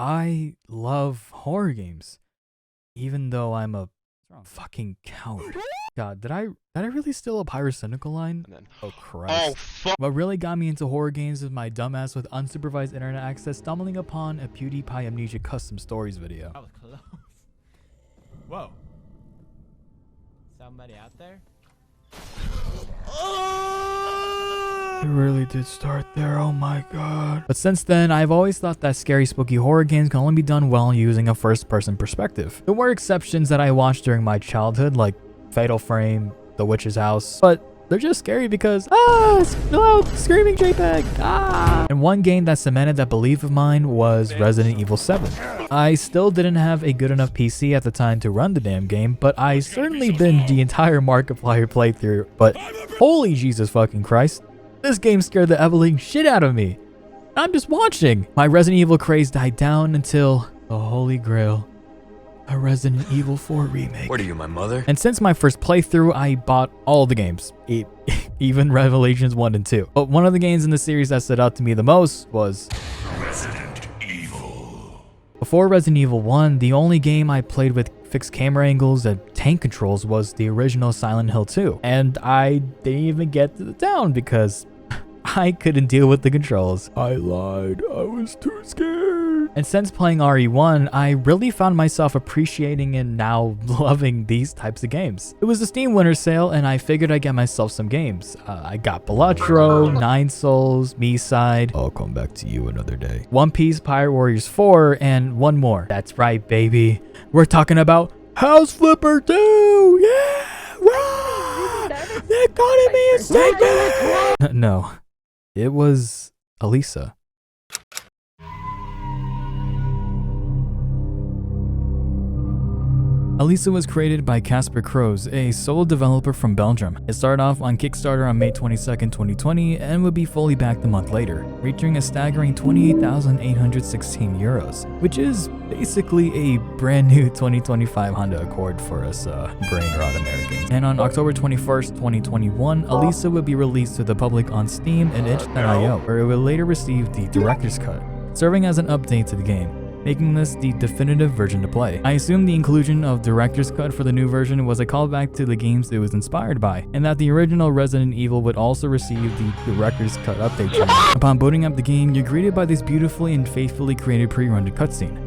I love horror games, even though I'm a fucking coward. God, did I really steal a pyrocynical line? And then, Oh Christ. oh fuck! What really got me into horror games is my dumbass with unsupervised internet access stumbling upon a PewDiePie Amnesia Custom Stories video. That was close. Whoa. Somebody out there? It really did start there, oh my god. But since then, I've always thought that scary, spooky horror games can only be done well using a first-person perspective. There were exceptions that I watched during my childhood, like Fatal Frame, The Witch's House, but they're just scary because, loud screaming JPEG, And one game that cemented that belief of mine was Resident Evil 7. I still didn't have a good enough PC at the time to run the damn game, but I certainly binged the entire Markiplier playthrough, but holy Jesus fucking Christ. This game scared the ever-living shit out of me. I'm just watching. My Resident Evil craze died down until the Holy Grail, a Resident Evil 4 remake. What are you, my mother? And since my first playthrough, I bought all the games, even Revelations 1 and 2. But one of the games in the series that stood out to me the most was Resident Evil. Before Resident Evil 1, the only game I played with fixed camera angles and tank controls was the original Silent Hill 2. And I didn't even get to the town because I couldn't deal with the controls. I lied, I was too scared. And since playing RE1, I really found myself appreciating and now loving these types of games. It was the Steam Winter Sale and I figured I'd get myself some games. I got Balatro, Nine Souls, Me-Side. I'll come back to you another day. One Piece, Pirate Warriors 4, and one more. That's right, baby. We're talking about House Flipper 2! Yeah! Rah! The economy is taken! No. It was Elisa. Elisa was created by Casper Crows, a solo developer from Belgium. It started off on Kickstarter on May 22nd, 2020 and would be fully backed a month later, reaching a staggering 28,816 euros, which is basically a brand new 2025 Honda Accord for us brain rot Americans. And on October 21st, 2021, Elisa would be released to the public on Steam and itch.io, where it would later receive the Director's Cut, serving as an update to the game, making this the definitive version to play. I assume the inclusion of Director's Cut for the new version was a callback to the games it was inspired by, and that the original Resident Evil would also receive the Director's Cut update trailer. Upon booting up the game, you're greeted by this beautifully and faithfully created pre-rendered cutscene.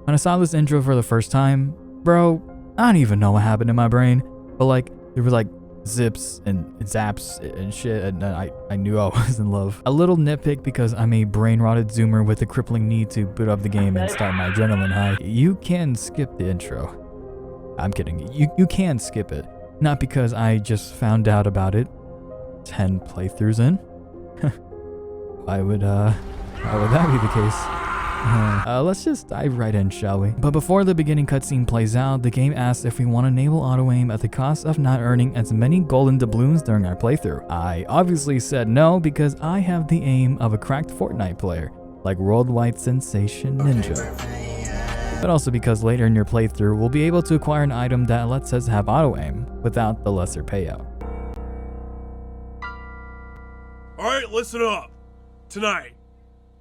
When I saw this intro for the first time, bro, I don't even know what happened in my brain, but like, there were like zips and zaps and shit, and I knew I was in love. A little nitpick because I'm a brain-rotted zoomer with a crippling need to boot up the game and start my adrenaline high. You can skip the intro. I'm kidding, you can skip it. Not because I just found out about it 10 playthroughs in. Why would that be the case? Let's just dive right in, shall we? But before the beginning cutscene plays out, the game asks if we want to enable auto-aim at the cost of not earning as many golden doubloons during our playthrough. I obviously said no because I have the aim of a cracked Fortnite player, like worldwide sensation Ninja. But also because later in your playthrough, we'll be able to acquire an item that lets us have auto-aim without the lesser payout. Alright, listen up. Tonight,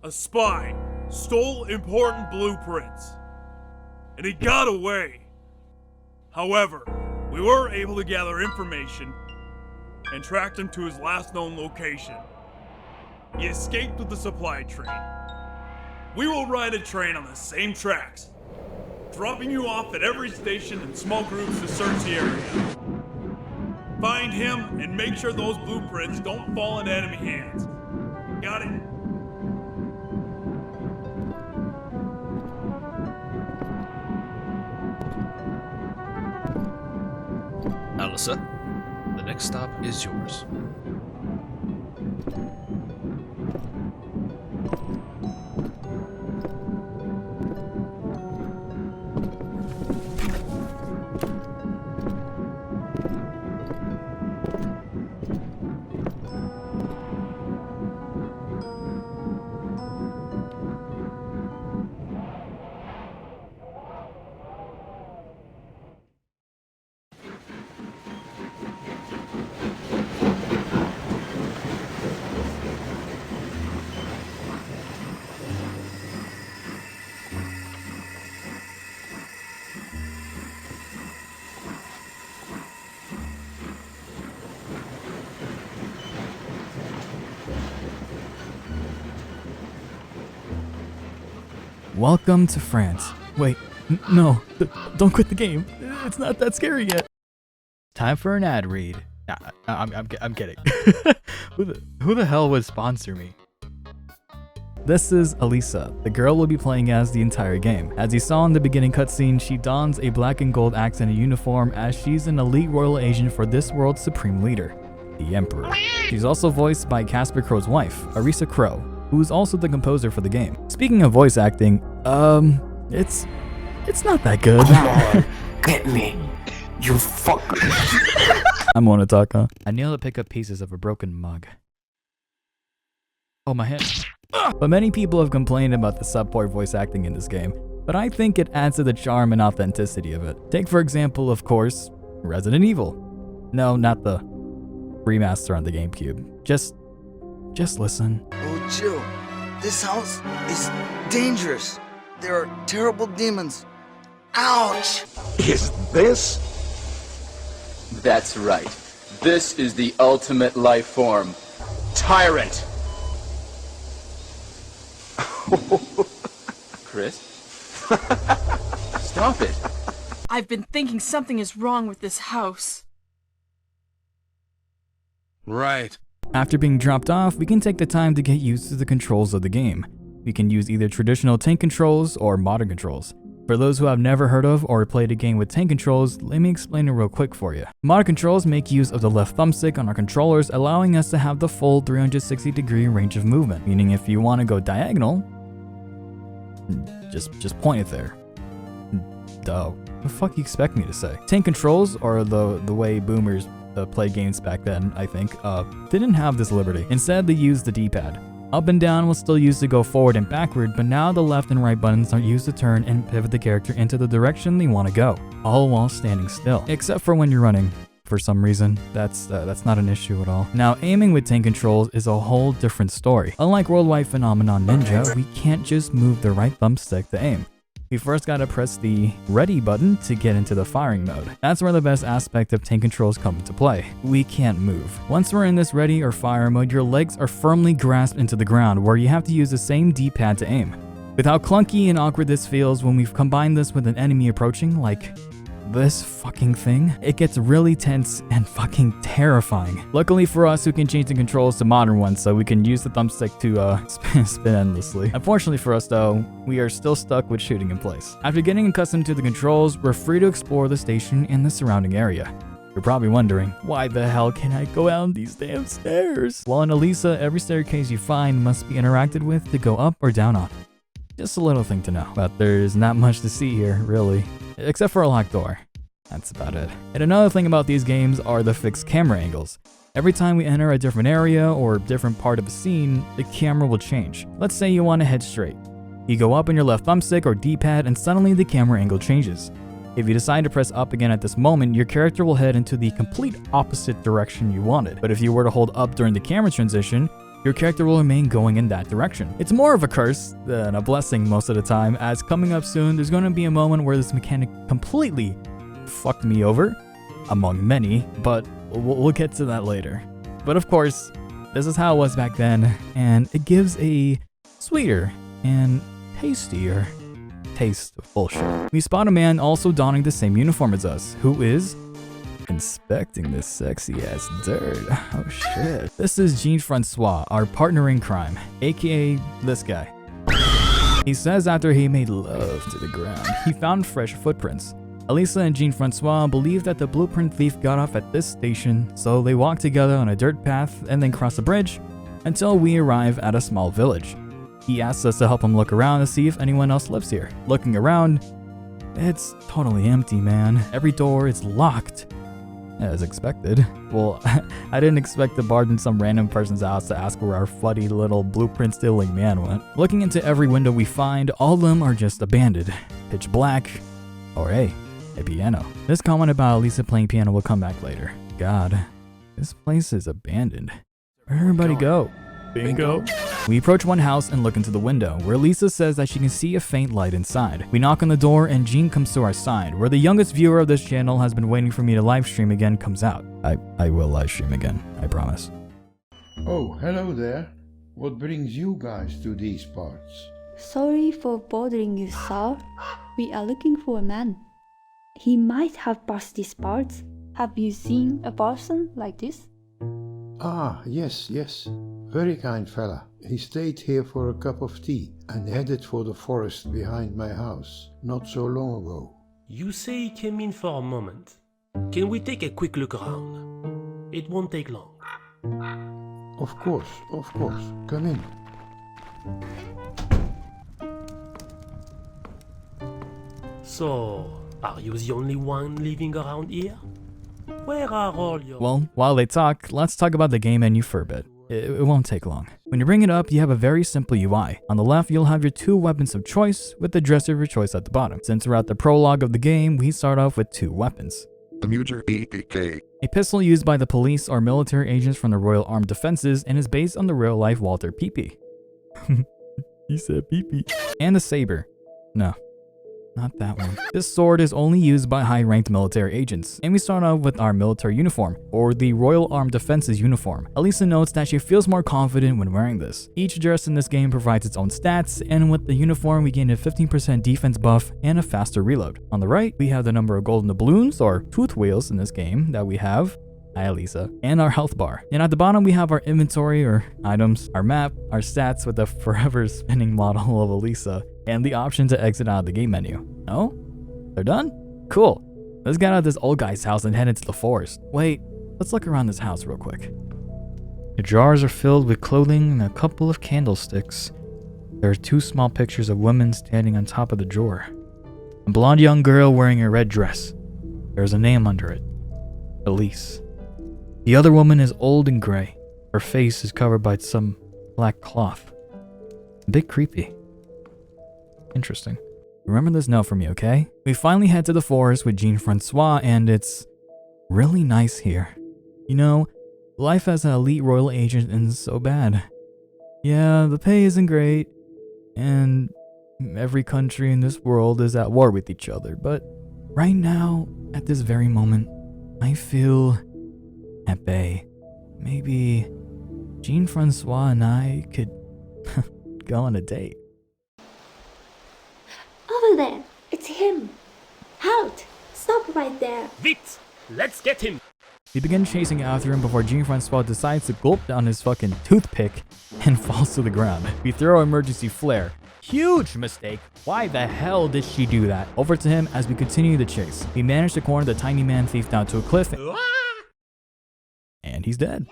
a spy stole important blueprints, and he got away. However, we were able to gather information and tracked him to his last known location. He escaped with the supply train. We will ride a train on the same tracks, dropping you off at every station in small groups to search the area. Find him and make sure those blueprints don't fall into enemy hands. Got it? Alyssa, the next stop is yours. Welcome to France. Wait, no, don't quit the game. It's not that scary yet. Time for an ad read. Nah, I'm kidding. Who the hell would sponsor me? This is Elisa, the girl we'll be playing as the entire game. As you saw in the beginning cutscene, she dons a black and gold accent uniform as she's an elite royal agent for this world's supreme leader, the Emperor. She's also voiced by Casper Crow's wife, Arisa Crow, who is also the composer for the game. Speaking of voice acting, it's not that good. Come on, get me, you fucker. I'm Monotaka. I kneel to pick up pieces of a broken mug. Oh, my hand. But many people have complained about the subpar voice acting in this game, but I think it adds to the charm and authenticity of it. Take for example, of course, Resident Evil. No, not the remaster on the GameCube. Just listen. Oh, Jill, this house is dangerous. There are terrible demons. Ouch! Is this? That's right. This is the ultimate life form. Tyrant! Chris? Stop it. I've been thinking something is wrong with this house. Right. After being dropped off, we can take the time to get used to the controls of the game. We can use either traditional tank controls or modern controls. For those who have never heard of or played a game with tank controls, let me explain it real quick for you. Modern controls make use of the left thumbstick on our controllers, allowing us to have the full 360-degree range of movement, meaning if you want to go diagonal, just point it there. Duh. What the fuck you expect me to say? Tank controls, or the way boomers played games back then, I think, didn't have this liberty. Instead, they used the D-pad. Up and down was still used to go forward and backward, but now the left and right buttons are used to turn and pivot the character into the direction they want to go, all while standing still. Except for when you're running. For some reason, that's not an issue at all. Now, aiming with tank controls is a whole different story. Unlike Worldwide Phenomenon Ninja, we can't just move the right thumbstick to aim. We first gotta press the ready button to get into the firing mode. That's where the best aspect of tank controls come into play. We can't move. Once we're in this ready or fire mode, your legs are firmly grasped into the ground, where you have to use the same D-pad to aim. With how clunky and awkward this feels when we've combined this with an enemy approaching, like this fucking thing, it gets really tense and fucking terrifying. Luckily for us, who can change the controls to modern ones so we can use the thumbstick to spin endlessly. Unfortunately for us though, we are still stuck with shooting in place. After getting accustomed to the controls, we're free to explore the station and the surrounding area. You're probably wondering, why the hell can I go down these damn stairs? Well, in Elisa, every staircase you find must be interacted with to go up or down on. Just a little thing to know, but there's not much to see here, really. Except for a locked door. That's about it. And another thing about these games are the fixed camera angles. Every time we enter a different area or different part of a scene, the camera will change. Let's say you want to head straight. You go up on your left thumbstick or D-pad and suddenly the camera angle changes. If you decide to press up again at this moment, your character will head into the complete opposite direction you wanted. But if you were to hold up during the camera transition, your character will remain going in that direction. It's more of a curse than a blessing most of the time, as coming up soon, there's going to be a moment where this mechanic completely fucked me over, among many, but we'll get to that later. But of course, this is how it was back then, and it gives a sweeter and tastier taste of bullshit. We spot a man also donning the same uniform as us, who is inspecting this sexy ass dirt. Oh shit. This is Jean-Francois, our partner in crime, aka this guy. He says after he made love to the ground, he found fresh footprints. Elisa and Jean-Francois believe that the blueprint thief got off at this station, so they walk together on a dirt path and then cross a bridge until we arrive at a small village. He asks us to help him look around to see if anyone else lives here. Looking around, it's totally empty, man. Every door is locked. As expected. Well, I didn't expect to barge in some random person's house to ask where our fuddy little blueprint stealing man went. Looking into every window we find, all of them are just abandoned. Pitch black, or hey, a piano. This comment about Elisa playing piano will come back later. God, this place is abandoned. Where'd everybody go? Bingo. We approach one house and look into the window, where Lisa says that she can see a faint light inside. We knock on the door and Jean comes to our side, where the youngest viewer of this channel has been waiting for me to live stream again comes out. I will live stream again, I promise. Oh, hello there. What brings you guys to these parts? Sorry for bothering you, sir. We are looking for a man. He might have passed these parts. Have you seen a person like this? Ah, yes, yes. Very kind fella. He stayed here for a cup of tea and headed for the forest behind my house not so long ago. You say he came in for a moment. Can we take a quick look around? It won't take long. Of course, come in. So, are you the only one living around here? Where are all your... Well, while they talk, let's talk about the game menu for a bit. It won't take long. When you bring it up, you have a very simple UI. On the left, you'll have your 2 weapons of choice, with the dress of your choice at the bottom. Since we're at the prologue of the game, we start off with 2 weapons. Commuter APK. A pistol used by the police or military agents from the Royal Armed Defenses and is based on the real-life Walter Peepee. He said Peepee. And the saber. No. Not that one. This sword is only used by high-ranked military agents. And we start off with our military uniform, or the Royal Armed Defenses uniform. Elisa notes that she feels more confident when wearing this. Each dress in this game provides its own stats, and with the uniform we gain a 15% defense buff and a faster reload. On the right, we have the number of golden doubloons, or tooth wheels in this game, that we have. Hi, Elisa. And our health bar. And at the bottom we have our inventory or items, our map, our stats with the forever spinning model of Elisa, and the option to exit out of the game menu. No? They're done? Cool. Let's get out of this old guy's house and head into the forest. Wait, let's look around this house real quick. The jars are filled with clothing and a couple of candlesticks. There are 2 small pictures of women standing on top of the drawer. A blonde young girl wearing a red dress. There's a name under it. Elise. The other woman is old and gray. Her face is covered by some black cloth. A bit creepy. Interesting. Remember this note from me, okay? We finally head to the forest with Jean-Francois, and it's really nice here. You know, life as an elite royal agent isn't so bad. Yeah, the pay isn't great, and every country in this world is at war with each other, but right now, at this very moment, I feel at bay. Maybe Jean-Francois and I could go on a date. Over there! It's him! Halt! Stop right there! Vite! Let's get him! We begin chasing after him before Jean-Francois decides to gulp down his fucking toothpick and falls to the ground. We throw emergency flare. Huge mistake. Why the hell did she do that? Over to him as we continue the chase. We manage to corner the tiny man thief down to a cliff. And he's dead.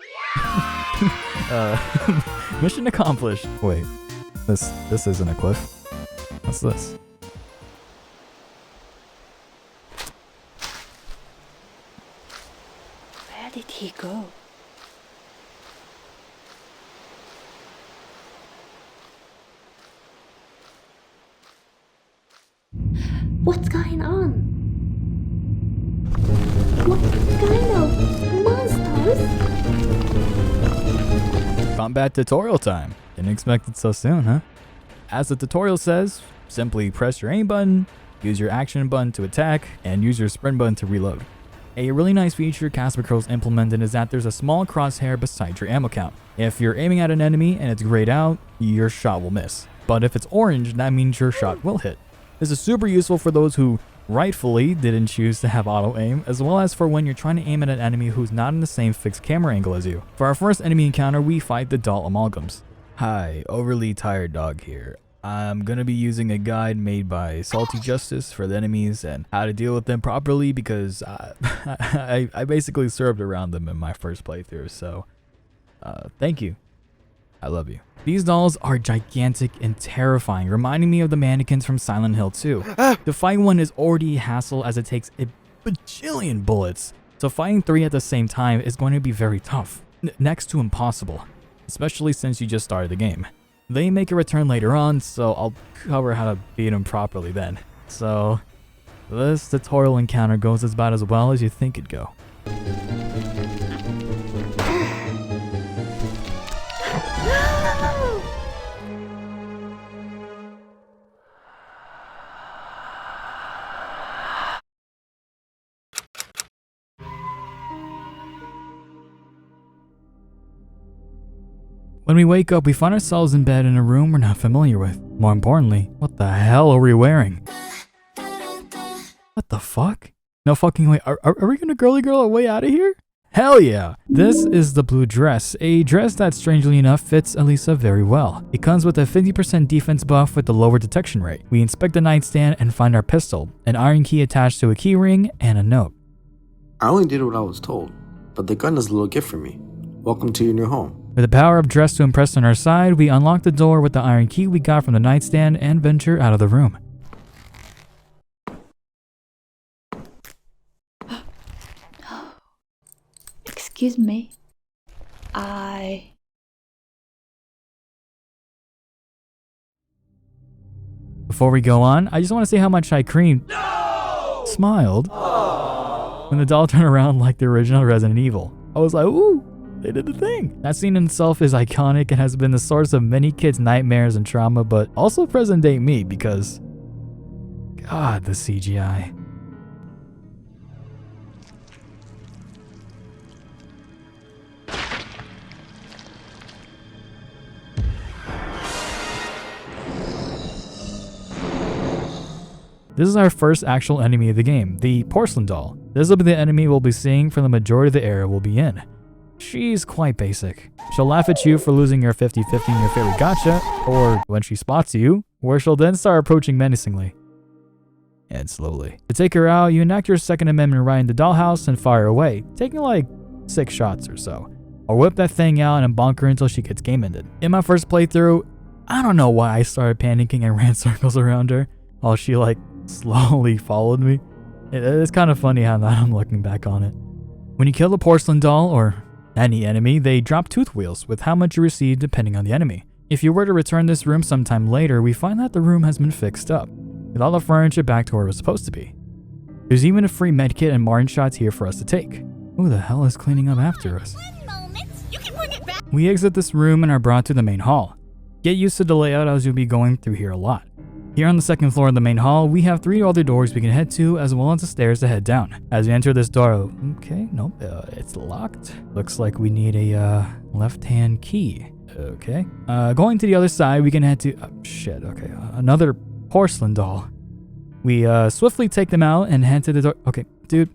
Mission accomplished. Wait, this isn't a cliff. What's this? Where did he go? What's going on? What kind of monsters? Combat tutorial time. Didn't expect it so soon, huh? As the tutorial says, simply press your aim button, use your action button to attack, and use your sprint button to reload. A really nice feature Casper Crow's implemented is that there's a small crosshair beside your ammo count. If you're aiming at an enemy and it's grayed out, your shot will miss. But if it's orange, that means your shot will hit. This is super useful for those who rightfully didn't choose to have auto aim, as well as for when you're trying to aim at an enemy who's not in the same fixed camera angle as you. For our first enemy encounter, we fight the doll amalgams. Hi, overly tired dog here. I'm gonna be using a guide made by Salty Justice for the enemies and how to deal with them properly because I basically served around them in my first playthrough, so thank you. I love you. These dolls are gigantic and terrifying, reminding me of the mannequins from Silent Hill 2. To fight one is already a hassle as it takes a bajillion bullets, so fighting 3 at the same time is going to be very tough, next to impossible, especially since you just started the game. They make a return later on, so I'll cover how to beat them properly then. So, this tutorial encounter goes about as well as you think it'd go. When we wake up, we find ourselves in bed in a room we're not familiar with. More importantly, what the hell are we wearing? What the fuck? No fucking way. Are we gonna girly girl our way out of here? Hell yeah! This is the blue dress, a dress that strangely enough fits Elisa very well. It comes with a 50% defense buff with a lower detection rate. We inspect the nightstand and find our pistol, an iron key attached to a key ring, and a note. I only did what I was told, but the gun is a little gift for me. Welcome to your new home. With the power of dress to impress on our side, we unlock the door with the iron key we got from the nightstand and venture out of the room. Excuse me. Before we go on, I just want to say how much I smiled when the doll turned around like the original Resident Evil. I was like, ooh, they did the thing. That scene in itself is iconic and has been the source of many kids' nightmares and trauma, but also present day me because, God, the CGI. This is our first actual enemy of the game, the porcelain doll. This will be the enemy we'll be seeing for the majority of the area we'll be in. She's quite basic. She'll laugh at you for losing your 50-50 in your favorite gacha, or when she spots you, where she'll then start approaching menacingly. And slowly. To take her out, you enact your Second Amendment right in the dollhouse and fire away, taking like 6 shots or so. Or whip that thing out and bonk her until she gets game ended. In my first playthrough, I don't know why I started panicking and ran circles around her, while she like slowly followed me. It's kind of funny how now I'm looking back on it. When you kill the porcelain doll, or any enemy, they drop tooth wheels with how much you receive depending on the enemy. If you were to return this room sometime later, we find that the room has been fixed up, with all the furniture back to where it was supposed to be. There's even a free medkit and Martin shots here for us to take. Who the hell is cleaning up after us? We exit this room and are brought to the main hall. Get used to the layout as you'll be going through here a lot. Here on the second floor of the main hall, we have 3 other doors we can head to, as well as the stairs to head down. As we enter this door, okay, nope, it's locked. Looks like we need a left-hand key. Okay. Going to the other side, we can head to, another porcelain doll. We swiftly take them out and head to the door. Okay, dude.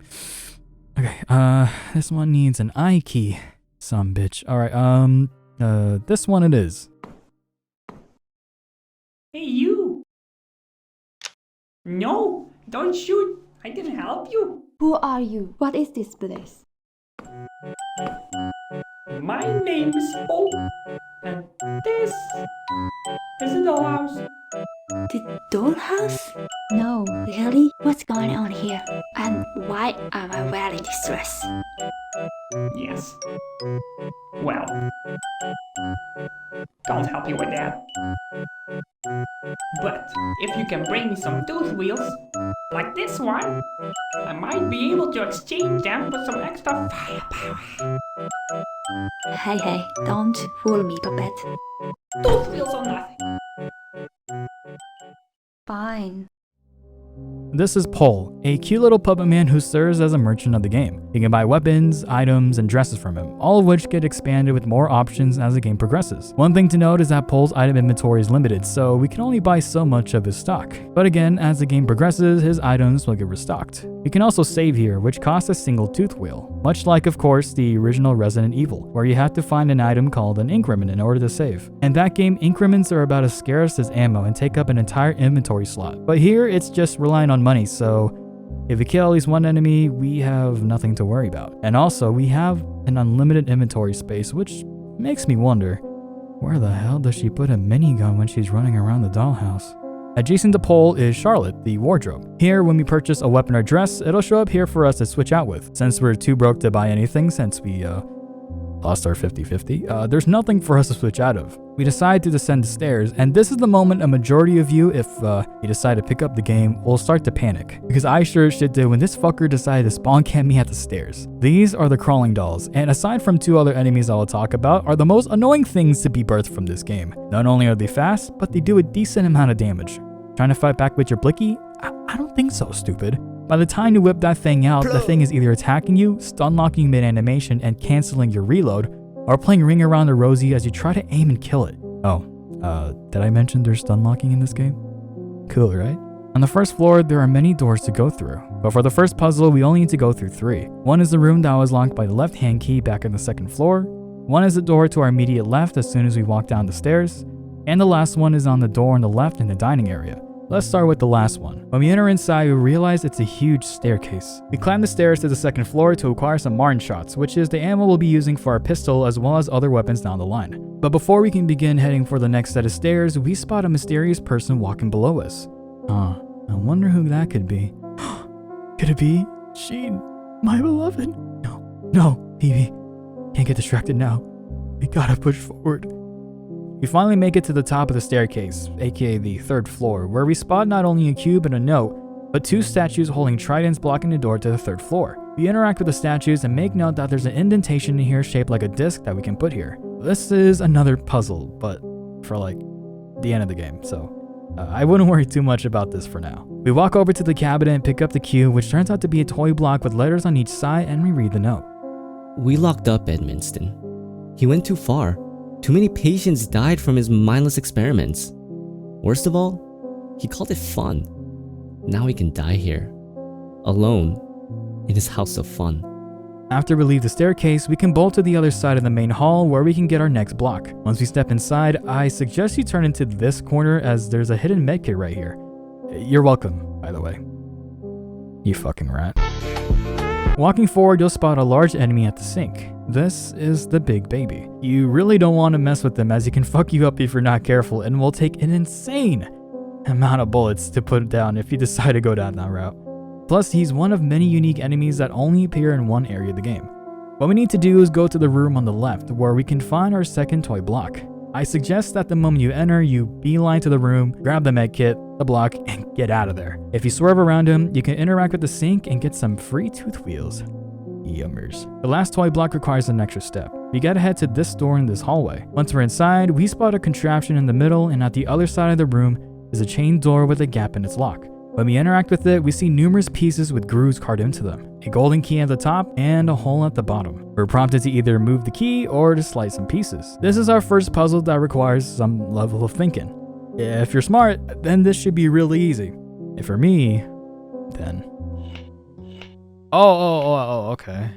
Okay, this one needs an eye key. Some bitch. All right, this one it is. Hey, you! No, don't shoot. I didn't help you. Who are you? What is this place? My name is Paul, and this is the dollhouse. The dollhouse? No, really? What's going on here? And why am I wearing this dress? Yes. Well, can't help you with that. But if you can bring me some tooth wheels, like this one, I might be able to exchange them for some extra firepower. Hey, don't fool me, puppet. Tooth wheels or nothing. Fine. This is Paul, a cute little puppet man who serves as a merchant of the game. You can buy weapons, items, and dresses from him, all of which get expanded with more options as the game progresses. One thing to note is that Paul's item inventory is limited, so we can only buy so much of his stock. But again, as the game progresses, his items will get restocked. You can also save here, which costs a single tooth wheel, much like, of course, the original Resident Evil, where you have to find an item called an increment in order to save. In that game, increments are about as scarce as ammo and take up an entire inventory slot. But here, it's just relying on money, so if we kill at least one enemy, we have nothing to worry about. And also, we have an unlimited inventory space, which makes me wonder, where the hell does she put a minigun when she's running around the dollhouse? Adjacent to Paul is Charlotte, the wardrobe. Here, when we purchase a weapon or dress, it'll show up here for us to switch out with. Since we're too broke to buy anything since we lost our 50-50, there's nothing for us to switch out of. We decide to descend the stairs, and this is the moment a majority of you, if you decide to pick up the game, will start to panic. Because I sure as shit did when this fucker decided to spawn camp me at the stairs. These are the crawling dolls, and aside from 2 other enemies I will talk about, are the most annoying things to be birthed from this game. Not only are they fast, but they do a decent amount of damage. Trying to fight back with your blicky? I don't think so, stupid. By the time you whip that thing out, the thing is either attacking you, stun locking mid-animation, and canceling your reload, or playing Ring Around the Rosie as you try to aim and kill it. Oh, did I mention there's stun locking in this game? Cool, right? On the first floor, there are many doors to go through, but for the first puzzle, we only need to go through 3. One is the room that was locked by the left-hand key back on the second floor, one is the door to our immediate left as soon as we walk down the stairs, and the last one is on the door on the left in the dining area. Let's start with the last one. When we enter inside, we realize it's a huge staircase. We climb the stairs to the second floor to acquire some Martin shots, which is the ammo we'll be using for our pistol as well as other weapons down the line. But before we can begin heading for the next set of stairs, we spot a mysterious person walking below us. I wonder who that could be. Could it be Sheen, my beloved? No, Phoebe. Can't get distracted now. We gotta push forward. We finally make it to the top of the staircase, aka the 3rd floor, where we spot not only a cube and a note, but 2 statues holding tridents blocking the door to the 3rd floor. We interact with the statues and make note that there's an indentation in here shaped like a disc that we can put here. This is another puzzle, but for like the end of the game, so I wouldn't worry too much about this for now. We walk over to the cabinet and pick up the cube, which turns out to be a toy block with letters on each side, and we read the note. We locked up Edmonston. He went too far. Too many patients died from his mindless experiments. Worst of all, he called it fun. Now he can die here, alone, in his house of fun. After we leave the staircase, we can bolt to the other side of the main hall where we can get our next block. Once we step inside, I suggest you turn into this corner as there's a hidden medkit right here. You're welcome, by the way. You fucking rat. Walking forward, you'll spot a large enemy at the sink. This is the big baby. You really don't want to mess with them as he can fuck you up if you're not careful and will take an insane amount of bullets to put down if you decide to go down that route. Plus, he's one of many unique enemies that only appear in one area of the game. What we need to do is go to the room on the left where we can find our second toy block. I suggest that the moment you enter, you beeline to the room, grab the medkit, the block, and get out of there. If you swerve around him, you can interact with the sink and get some free tooth wheels. Yummers. The last toy block requires an extra step. We gotta head to this door in this hallway. Once we're inside, we spot a contraption in the middle, and at the other side of the room is a chain door with a gap in its lock. When we interact with it, we see numerous pieces with grooves carved into them, a golden key at the top, and a hole at the bottom. We're prompted to either move the key or to slice some pieces. This is our first puzzle that requires some level of thinking. If you're smart, then this should be really easy. If for me, then... Oh, okay.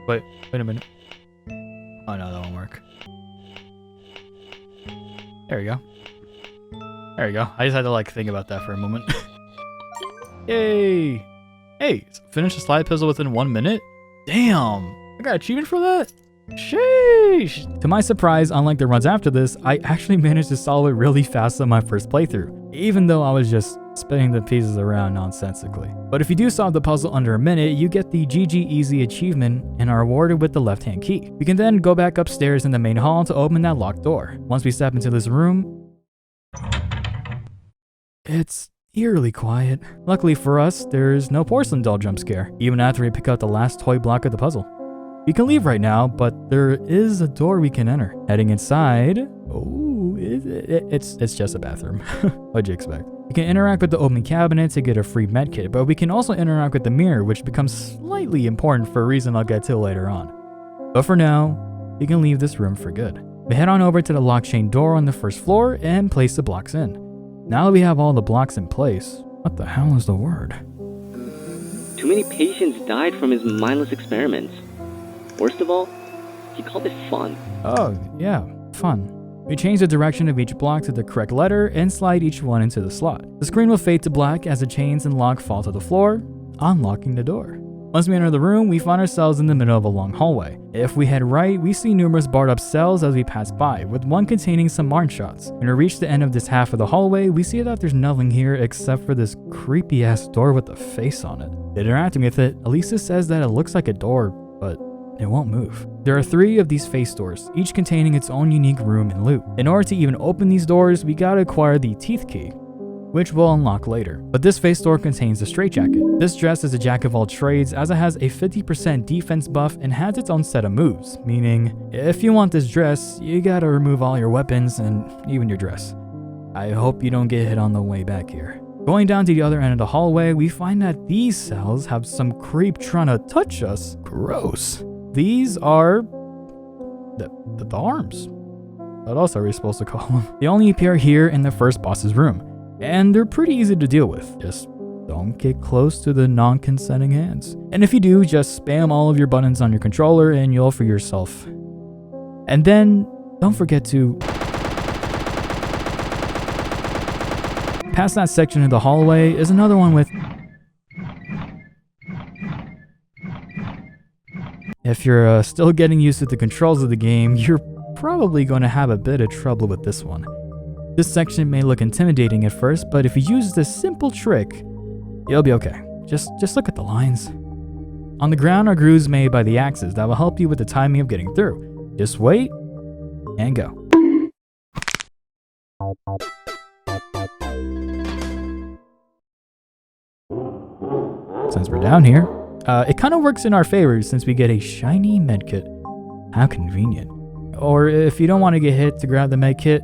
Wait a minute. Oh no, that won't work. There you go. There you go. I just had to think about that for a moment. Yay! Hey, finish the slide puzzle within 1 minute? Damn! I got an achievement for that? Sheesh! To my surprise, unlike the runs after this, I actually managed to solve it really fast on my first playthrough, even though I was just spinning the pieces around nonsensically. But if you do solve the puzzle under a minute, you get the GG Easy achievement and are awarded with the left-hand key. We can then go back upstairs in the main hall to open that locked door. Once we step into this room, it's eerily quiet. Luckily for us, there's no porcelain doll jump scare, even after we pick out the last toy block of the puzzle. We can leave right now, but there is a door we can enter. Heading inside, it's just a bathroom. What'd you expect? We can interact with the open cabinet to get a free medkit, but we can also interact with the mirror, which becomes slightly important for a reason I'll get to later on. But for now, we can leave this room for good. We head on over to the lock chain door on the first floor and place the blocks in. Now that we have all the blocks in place, what the hell is the word? Too many patients died from his mindless experiments. Worst of all, he called it fun. Oh, yeah, fun. We change the direction of each block to the correct letter and slide each one into the slot. The screen will fade to black as the chains and lock fall to the floor, unlocking the door. Once we enter the room, we find ourselves in the middle of a long hallway. If we head right, we see numerous barred up cells as we pass by, with one containing some Martin shots. When we reach the end of this half of the hallway, we see that there's nothing here except for this creepy ass door with a face on it. Interacting with it, Elisa says that it looks like a door, but it won't move. There are 3 of these face doors, each containing its own unique room and loot. In order to even open these doors, we gotta acquire the teeth key, which we'll unlock later. But this face door contains a straitjacket. This dress is a jack of all trades as it has a 50% defense buff and has its own set of moves, meaning if you want this dress, you gotta remove all your weapons and even your dress. I hope you don't get hit on the way back here. Going down to the other end of the hallway, we find that these cells have some creep trying to touch us. Gross. These are The arms. What else are we supposed to call them? They only appear here in the first boss's room, and they're pretty easy to deal with. Just don't get close to the non-consenting hands. And if you do, just spam all of your buttons on your controller and you'll free yourself. And then, don't forget to... Past that section of the hallway is another one with... If you're still getting used to the controls of the game, you're probably going to have a bit of trouble with this one. This section may look intimidating at first, but if you use this simple trick, you'll be okay. Just look at the lines. On the ground are grooves made by the axes that will help you with the timing of getting through. Just wait and go. Since we're down here, it kind of works in our favor since we get a shiny medkit. How convenient. Or if you don't want to get hit to grab the medkit,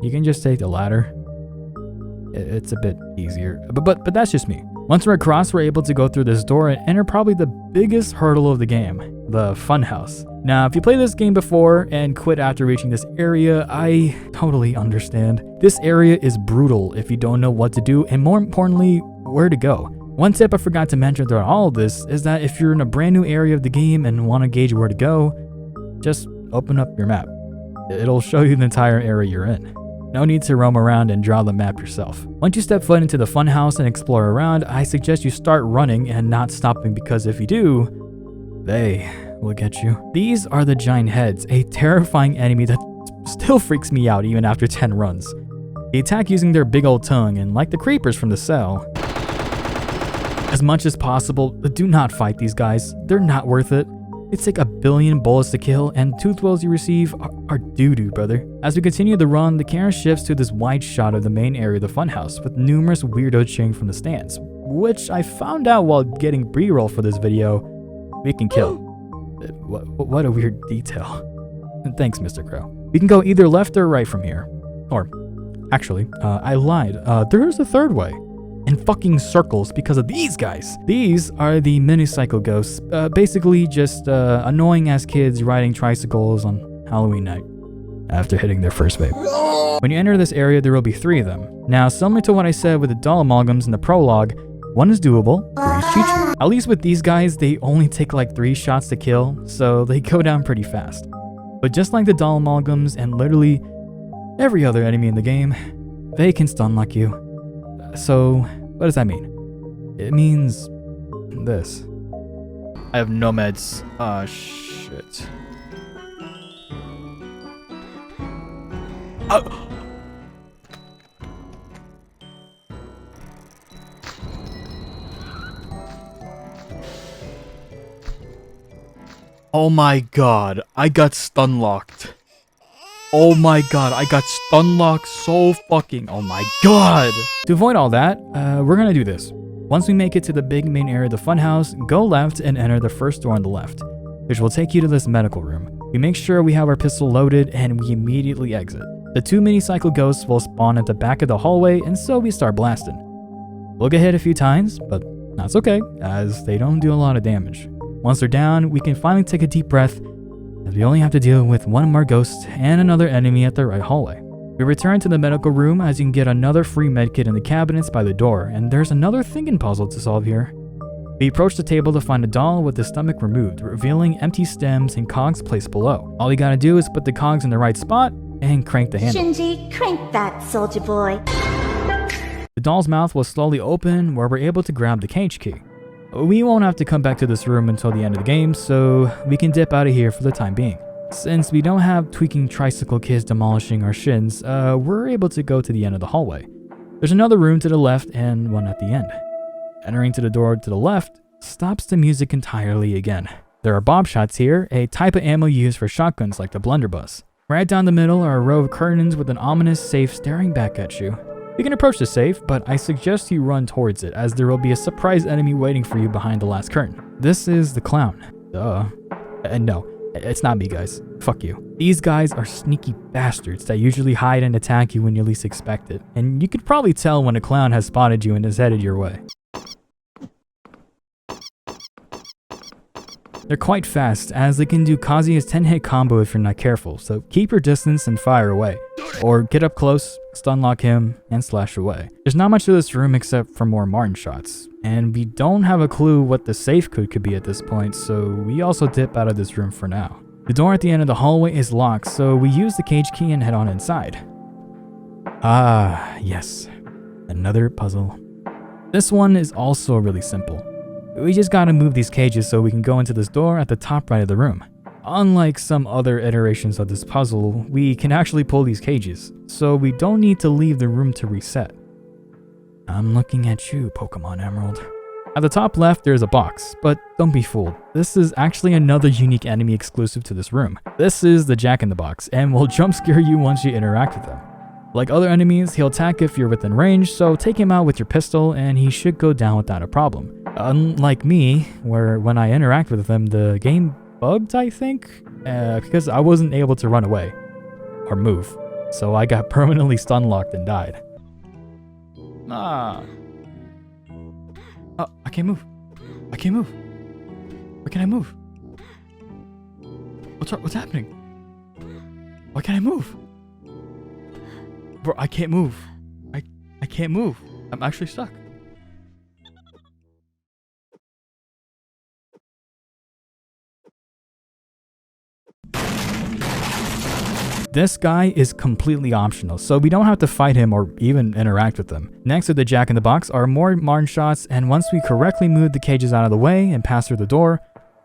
you can just take the ladder. It's a bit easier, but that's just me. Once we're across, we're able to go through this door and enter probably the biggest hurdle of the game, the funhouse. Now, if you played this game before and quit after reaching this area, I totally understand. This area is brutal if you don't know what to do, and more importantly, where to go. One tip I forgot to mention throughout all of this is that if you're in a brand new area of the game and want to gauge where to go, just open up your map. It'll show you the entire area you're in. No need to roam around and draw the map yourself. Once you step foot into the funhouse and explore around, I suggest you start running and not stopping, because if you do, they will get you. These are the giant heads, a terrifying enemy that still freaks me out even after 10 runs. They attack using their big old tongue, and like the creepers from the cell, as much as possible, do not fight these guys. They're not worth it. They take 1 billion bullets to kill, and tooth wills you receive are doo-doo, brother. As we continue the run, the camera shifts to this wide shot of the main area of the funhouse, with numerous weirdos cheering from the stands, which I found out while getting B-roll for this video, we can kill. What a weird detail. Thanks, Mr. Crow. We can go either left or right from here. Or, actually, I lied. There's a third way. In fucking circles because of these guys. These are the minicycle ghosts, basically just annoying ass kids riding tricycles on Halloween night after hitting their first vape. When you enter this area, there will be 3 of them. Now, similar to what I said with the doll amalgams in the prologue, 1 is doable, 3 is cheat. At least with these guys, they only take like 3 shots to kill, so they go down pretty fast. But just like the doll amalgams and literally every other enemy in the game, they can stun lock you. So, what does that mean? It means this. I have no meds. Ah, shit. Oh my god, I got stun locked. Oh my god, I got stun locked so fucking... Oh my god! To avoid all that, we're gonna do this. Once we make it to the big main area of the funhouse, go left and enter the first door on the left, which will take you to this medical room. We make sure we have our pistol loaded and we immediately exit. The 2 mini-cycle ghosts will spawn at the back of the hallway, and so we start blasting. We'll get hit a few times, but that's okay, as they don't do a lot of damage. Once they're down, we can finally take a deep breath, as we only have to deal with 1 more ghost and another enemy at the right hallway. We return to the medical room, as you can get another free medkit in the cabinets by the door, and there's another thinking puzzle to solve here. We approach the table to find a doll with the stomach removed, revealing empty stems and cogs placed below. All we gotta do is put the cogs in the right spot and crank the handle. Shinji, crank that, soldier boy. The doll's mouth will slowly open, where we're able to grab the cage key. We won't have to come back to this room until the end of the game, so we can dip out of here for the time being. Since we don't have tweaking tricycle kids demolishing our shins, we're able to go to the end of the hallway. There's another room to the left and one at the end. Entering to the door to the left stops the music entirely again. There are bob shots here, a type of ammo used for shotguns like the blunderbuss. Right down the middle are a row of curtains with an ominous safe staring back at you. You can approach the safe, but I suggest you run towards it, as there will be a surprise enemy waiting for you behind the last curtain. This is the clown. Duh. No, it's not me, guys. Fuck you. These guys are sneaky bastards that usually hide and attack you when you least expect it, and you could probably tell when a clown has spotted you and is headed your way. They're quite fast, as they can do Kazuya's 10-hit combo if you're not careful, so keep your distance and fire away. Or get up close, stun lock him, and slash away. There's not much to this room except for more Martin shots, and we don't have a clue what the safe code could be at this point, so we also dip out of this room for now. The door at the end of the hallway is locked, so we use the cage key and head on inside. Ah, yes. Another puzzle. This one is also really simple. We just gotta move these cages so we can go into this door at the top right of the room. Unlike some other iterations of this puzzle, we can actually pull these cages, so we don't need to leave the room to reset. I'm looking at you, Pokemon Emerald. At the top left, there's a box, but don't be fooled. This is actually another unique enemy exclusive to this room. This is the Jack-in-the-Box, and will jump scare you once you interact with him. Like other enemies, he'll attack if you're within range, so take him out with your pistol and he should go down without a problem. Unlike me, where when I interact with him, the game bugged, I think? Because I wasn't able to run away or move, so I got permanently stun locked and died. Ah. Oh, I can't move. I can't move. Where can I move? What's happening? Why can't I move? Bro, I can't move. I can't move. I'm actually stuck. This guy is completely optional, so we don't have to fight him or even interact with him. Next to the Jack-in-the-Box are more Martin shots, and once we correctly move the cages out of the way and pass through the door,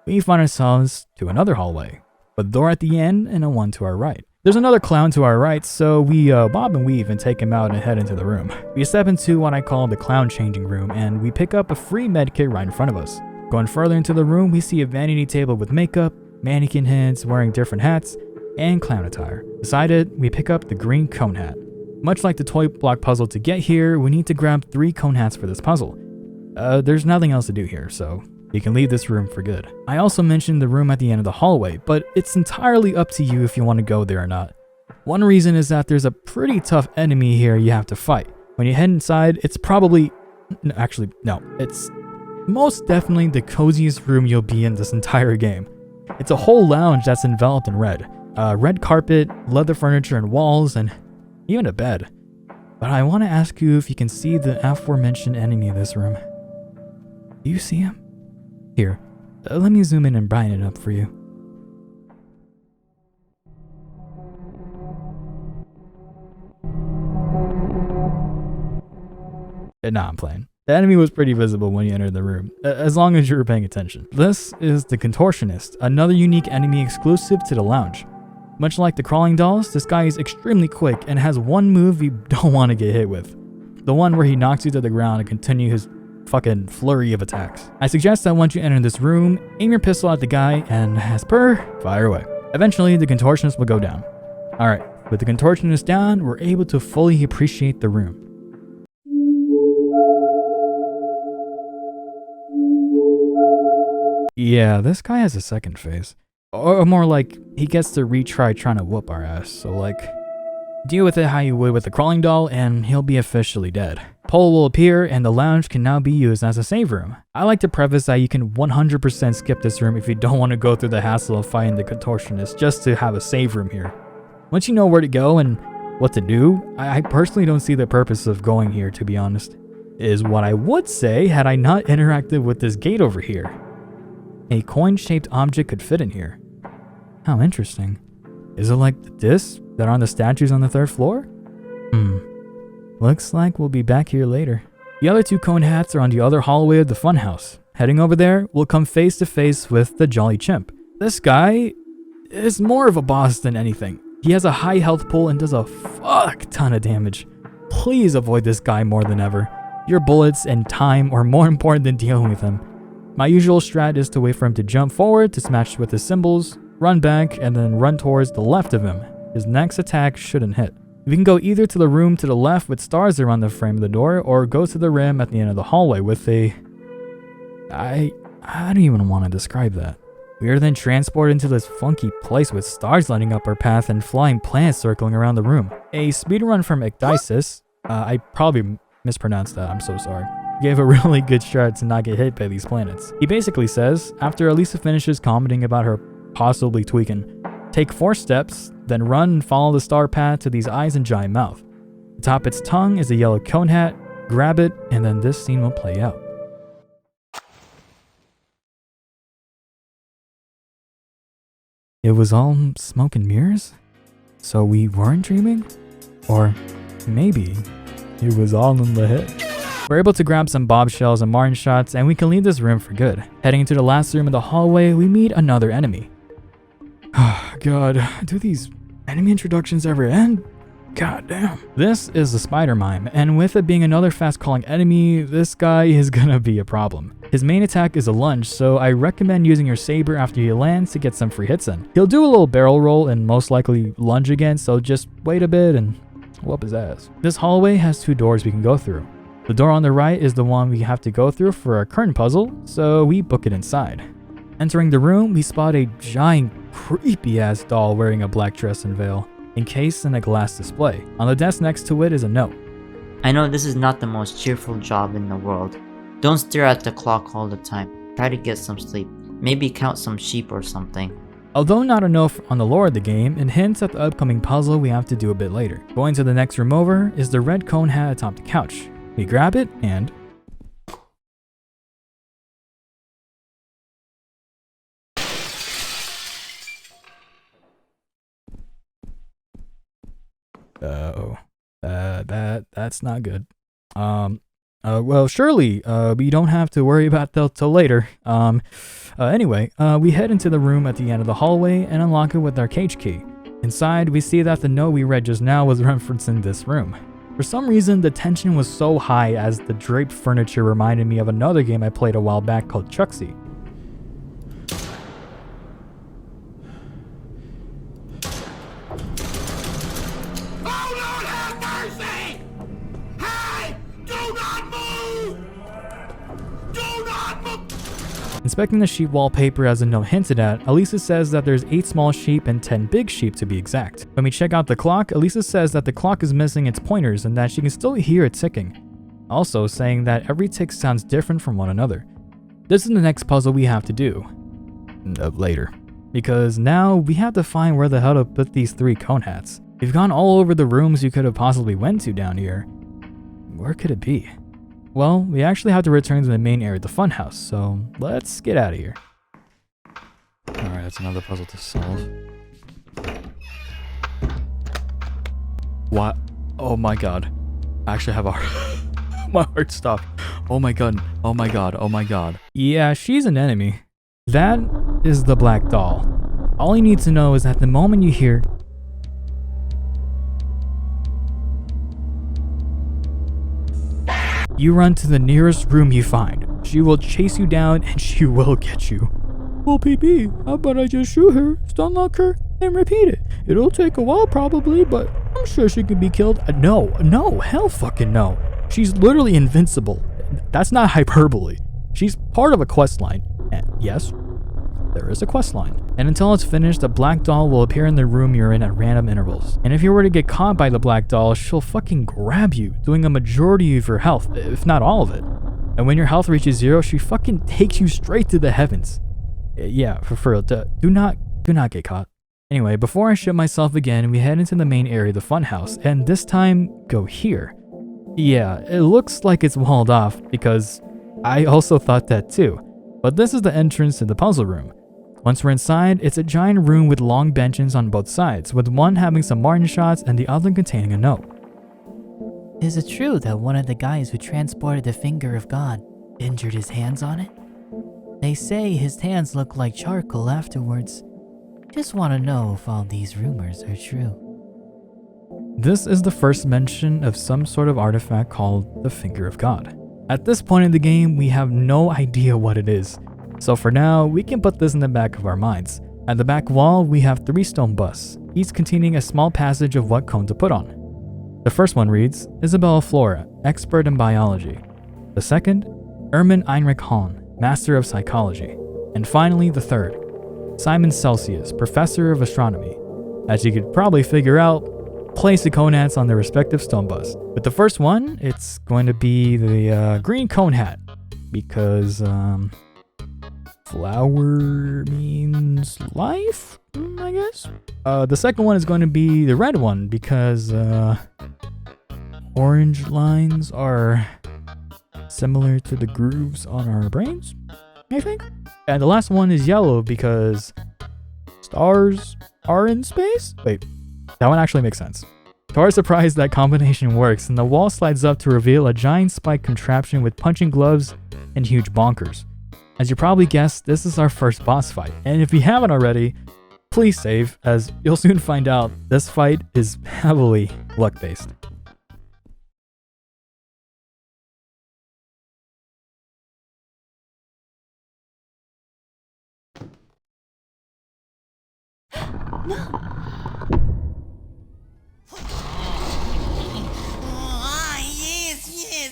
we find ourselves to another hallway, with a door at the end and a one to our right. There's another clown to our right, so we bob and weave and take him out and head into the room. We step into what I call the clown changing room, and we pick up a free medkit right in front of us. Going further into the room, we see a vanity table with makeup, mannequin heads wearing different hats, and clown attire. Beside it, we pick up the green cone hat. Much like the toy block puzzle to get here, we need to grab 3 cone hats for this puzzle. There's nothing else to do here, so you can leave this room for good. I also mentioned the room at the end of the hallway, but it's entirely up to you if you want to go there or not. One reason is that there's a pretty tough enemy here you have to fight. When you head inside, it's probably... Actually, no. It's most definitely the coziest room you'll be in this entire game. It's a whole lounge that's enveloped in red. Red carpet, leather furniture and walls, and even a bed. But I want to ask you if you can see the aforementioned enemy in this room. Do you see him? Here, let me zoom in and brighten it up for you. Nah, I'm playing. The enemy was pretty visible when you entered the room, as long as you were paying attention. This is the Contortionist, another unique enemy exclusive to the lounge. Much like the crawling dolls, this guy is extremely quick and has one move you don't want to get hit with. The one where he knocks you to the ground and continue his fucking flurry of attacks. I suggest that once you enter this room, aim your pistol at the guy and, as per, fire away. Eventually, the Contortionist will go down. Alright, with the Contortionist down, we're able to fully appreciate the room. Yeah, this guy has a second phase. Or more like, he gets to retry trying to whoop our ass, so like, deal with it how you would with the crawling doll and he'll be officially dead. Pole will appear and the lounge can now be used as a save room. I like to preface that you can 100% skip this room if you don't want to go through the hassle of fighting the Contortionist just to have a save room here. Once you know where to go and what to do, I personally don't see the purpose of going here, to be honest. Is what I would say had I not interacted with this gate over here. A coin-shaped object could fit in here. How interesting. Is it like the discs that are on the statues on the 3rd floor? Looks like we'll be back here later. The other 2 cone hats are on the other hallway of the funhouse. Heading over there, we'll come face to face with the Jolly Chimp. This guy is more of a boss than anything. He has a high health pool and does a fuck ton of damage. Please avoid this guy more than ever. Your bullets and time are more important than dealing with him. My usual strat is to wait for him to jump forward to smash with his symbols, run back, and then run towards the left of him. His next attack shouldn't hit. We can go either to the room to the left with stars around the frame of the door, or go to the rim at the end of the hallway with a... I don't even want to describe that. We are then transported into this funky place with stars lighting up our path and flying plants circling around the room. A speedrun from Ecdysis, I probably mispronounced that, I'm so sorry. gave a really good shot to not get hit by these planets. He basically says, after Elisa finishes commenting about her possibly tweaking, take 4 steps, then run and follow the star path to these eyes and giant mouth. Atop its tongue is a yellow cone hat, grab it, and then this scene will play out. It was all smoke and mirrors? So we weren't dreaming? Or maybe it was all in the head. We're able to grab some bombshells and Martin shots, and we can leave this room for good. Heading into the last room in the hallway, we meet another enemy. Oh god, do these enemy introductions ever end? God damn. This is the spider mime, and with it being another fast calling enemy, this guy is gonna be a problem. His main attack is a lunge, so I recommend using your saber after he lands to get some free hits in. He'll do a little barrel roll and most likely lunge again, so just wait a bit and whoop his ass. This hallway has 2 doors we can go through. The door on the right is the one we have to go through for our current puzzle, so we book it inside. Entering the room, we spot a giant creepy ass doll wearing a black dress and veil, encased in a glass display. On the desk next to it is a note. I know this is not the most cheerful job in the world. Don't stare at the clock all the time. Try to get some sleep. Maybe count some sheep or something. Although not enough on the lore of the game, it hints at the upcoming puzzle we have to do a bit later. Going to the next room over is the red cone hat atop the couch. We grab it and... that's not good. Well, surely, we don't have to worry about that till later. Anyway, we head into the room at the end of the hallway and unlock it with our cage key. Inside, we see that the note we read just now was referencing this room. For some reason, the tension was so high as the draped furniture reminded me of another game I played a while back called Chucksy. Inspecting the sheep wallpaper as the note hinted at, Elisa says that there's 8 small sheep and 10 big sheep to be exact. When we check out the clock, Elisa says that the clock is missing its pointers and that she can still hear it ticking. Also saying that every tick sounds different from one another. This is the next puzzle we have to do. Later. Because now we have to find where the hell to put these 3 cone hats. We've gone all over the rooms you could have possibly went to down here. Where could it be? Well, we actually have to return to the main area of the funhouse, so let's get out of here. Alright, that's another puzzle to solve. What? Oh my god. I actually have my heart stopped. Oh my god. Oh my god. Oh my god. Yeah, she's an enemy. That is the black doll. All you need to know is that the moment you hear... you run to the nearest room you find. She will chase you down and she will get you. Well, PP, how about I just shoot her, stunlock her, and repeat it? It'll take a while probably, but I'm sure she can be killed. No, hell fucking no. She's literally invincible. That's not hyperbole. She's part of a quest line. And yes, there is a quest line. And until it's finished, the black doll will appear in the room you're in at random intervals. And if you were to get caught by the black doll, she'll fucking grab you, doing a majority of your health, if not all of it. And when your health reaches 0, she fucking takes you straight to the heavens. Yeah, for real, do not get caught. Anyway, before I shit myself again, we head into the main area of the funhouse, and this time, go here. Yeah, it looks like it's walled off, because I also thought that too. But this is the entrance to the puzzle room. Once we're inside, it's a giant room with long benches on both sides, with one having some Martin shots and the other containing a note. Is it true that one of the guys who transported the finger of God injured his hands on it? They say his hands look like charcoal afterwards. Just want to know if all these rumors are true. This is the first mention of some sort of artifact called the Finger of God. At this point in the game, we have no idea what it is. So for now, we can put this in the back of our minds. At the back wall, we have 3 stone busts, each containing a small passage of what cone to put on. The first one reads, Isabella Flora, expert in biology. The second, Erman Heinrich Hahn, master of psychology. And finally, the third, Simon Celsius, professor of astronomy. As you could probably figure out, place the cone hats on their respective stone bus. With the first one, it's going to be the green cone hat because flower means life, I guess. The second one is going to be the red one because orange lines are similar to the grooves on our brains, I think. And the last one is yellow because stars are in space? Wait, that one actually makes sense. To our surprise, that combination works, and the wall slides up to reveal a giant spike contraption with punching gloves and huge bonkers. As you probably guessed, this is our first boss fight, and if you haven't already, please save, as you'll soon find out this fight is heavily luck-based.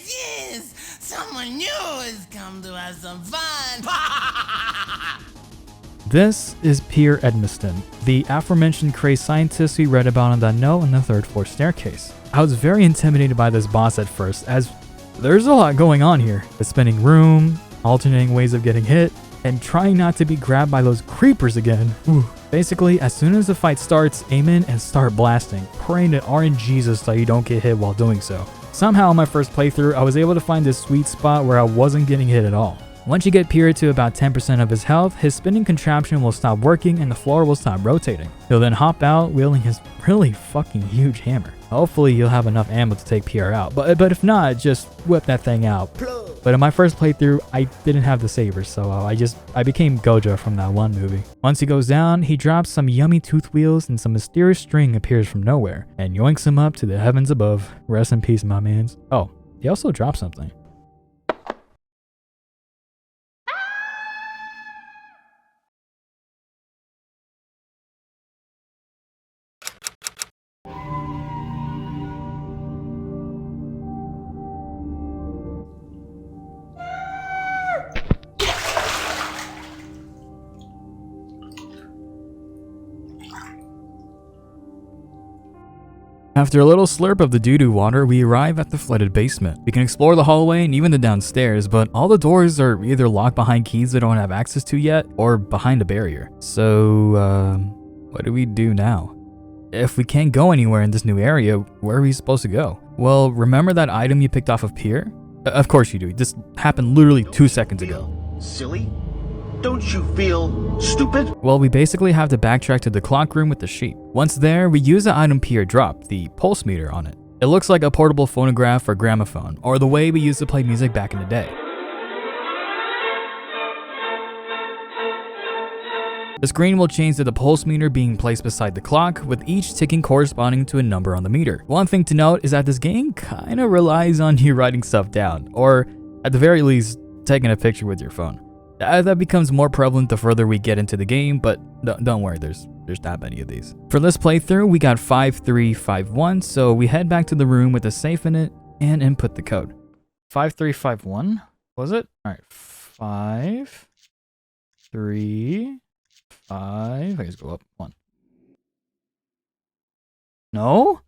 Yes! Someone new has come to have some fun! This is Pierre Edmiston, the aforementioned crazed scientist we read about on that note on the third floor staircase. I was very intimidated by this boss at first, as there's a lot going on here. The spinning room, alternating ways of getting hit, and trying not to be grabbed by those creepers again. Whew. Basically, as soon as the fight starts, aim in and start blasting, praying to RNGesus that you don't get hit while doing so. Somehow on my first playthrough, I was able to find this sweet spot where I wasn't getting hit at all. Once you get Pierre to about 10% of his health, his spinning contraption will stop working and the floor will stop rotating. He'll then hop out, wielding his really fucking huge hammer. Hopefully you'll have enough ammo to take Pierre out, but if not, just whip that thing out. But in my first playthrough, I didn't have the saber, so I became Gojo from that one movie. Once he goes down, he drops some yummy tooth wheels and some mysterious string appears from nowhere and yoinks him up to the heavens above. Rest in peace, my mans. Oh, he also dropped something. After a little slurp of the doo-doo water, we arrive at the flooded basement. We can explore the hallway and even the downstairs, but all the doors are either locked behind keys we don't have access to yet, or behind a barrier. So, what do we do now? If we can't go anywhere in this new area, where are we supposed to go? Well, remember that item you picked off of Pierre? Of course you do. This happened literally 2 seconds ago. Silly? Don't you feel stupid? Well, we basically have to backtrack to the clock room with the sheep. Once there, we use the item Pierre dropped, the pulse meter on it. It looks like a portable phonograph or gramophone, or the way we used to play music back in the day. The screen will change to the pulse meter being placed beside the clock, with each ticking corresponding to a number on the meter. One thing to note is that this game kinda relies on you writing stuff down, or at the very least, taking a picture with your phone. That becomes more prevalent the further we get into the game, but don't worry, there's not many of these. For this playthrough, we got 5351, so we head back to the room with a safe in it and input the code. 5351, was it? Alright, 5, 3, 5, I guess go up 1. No?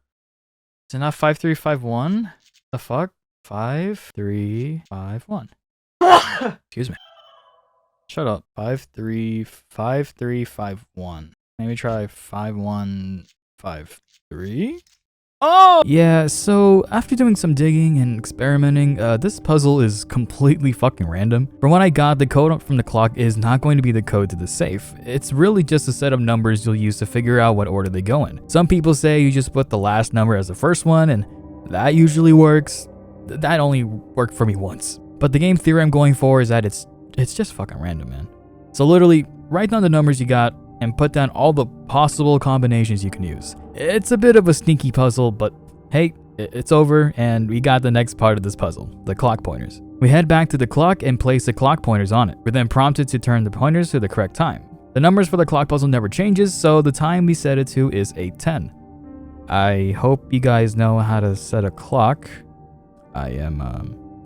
Is it not 5351? The fuck? 5351. Excuse me. Shut up. 5351. Maybe try 5153. Oh! Yeah, so after doing some digging and experimenting, this puzzle is completely fucking random. From what I got, the code from the clock is not going to be the code to the safe. It's really just a set of numbers you'll use to figure out what order they go in. Some people say you just put the last number as the first one, and that usually works. That only worked for me once. But the game theory I'm going for is that it's just fucking random, man. So literally, write down the numbers you got and put down all the possible combinations you can use. It's a bit of a sneaky puzzle, but hey, it's over and we got the next part of this puzzle, the clock pointers. We head back to the clock and place the clock pointers on it. We're then prompted to turn the pointers to the correct time. The numbers for the clock puzzle never changes, so the time we set it to is 8:10. I hope you guys know how to set a clock. I am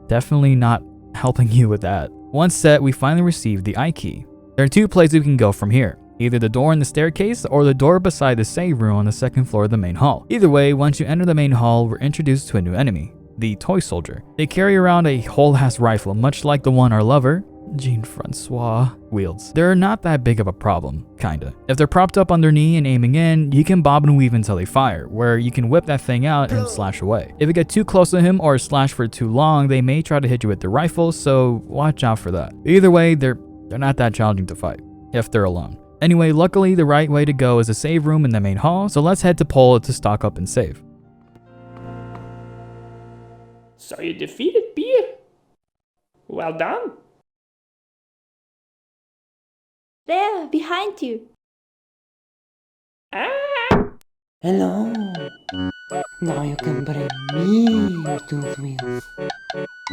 definitely not helping you with that. Once set, we finally receive the I key. There are 2 places we can go from here. either the door in the staircase or the door beside the save room on the second floor of the main hall. Either way, once you enter the main hall, we're introduced to a new enemy, the toy soldier. They carry around a whole-ass rifle, much like the one our lover, Jean-Francois, wields. They're not that big of a problem, kinda. If they're propped up on their knee and aiming in, you can bob and weave until they fire, where you can whip that thing out and slash away. If you get too close to him or slash for too long, they may try to hit you with their rifle, so watch out for that. Either way, they're not that challenging to fight, if they're alone. Anyway, luckily the right way to go is a save room in the main hall, so let's head to Pole to stock up and save. So you defeated Beer? Well done. There, behind you. Hello. Now you can bring me your tooth wheels.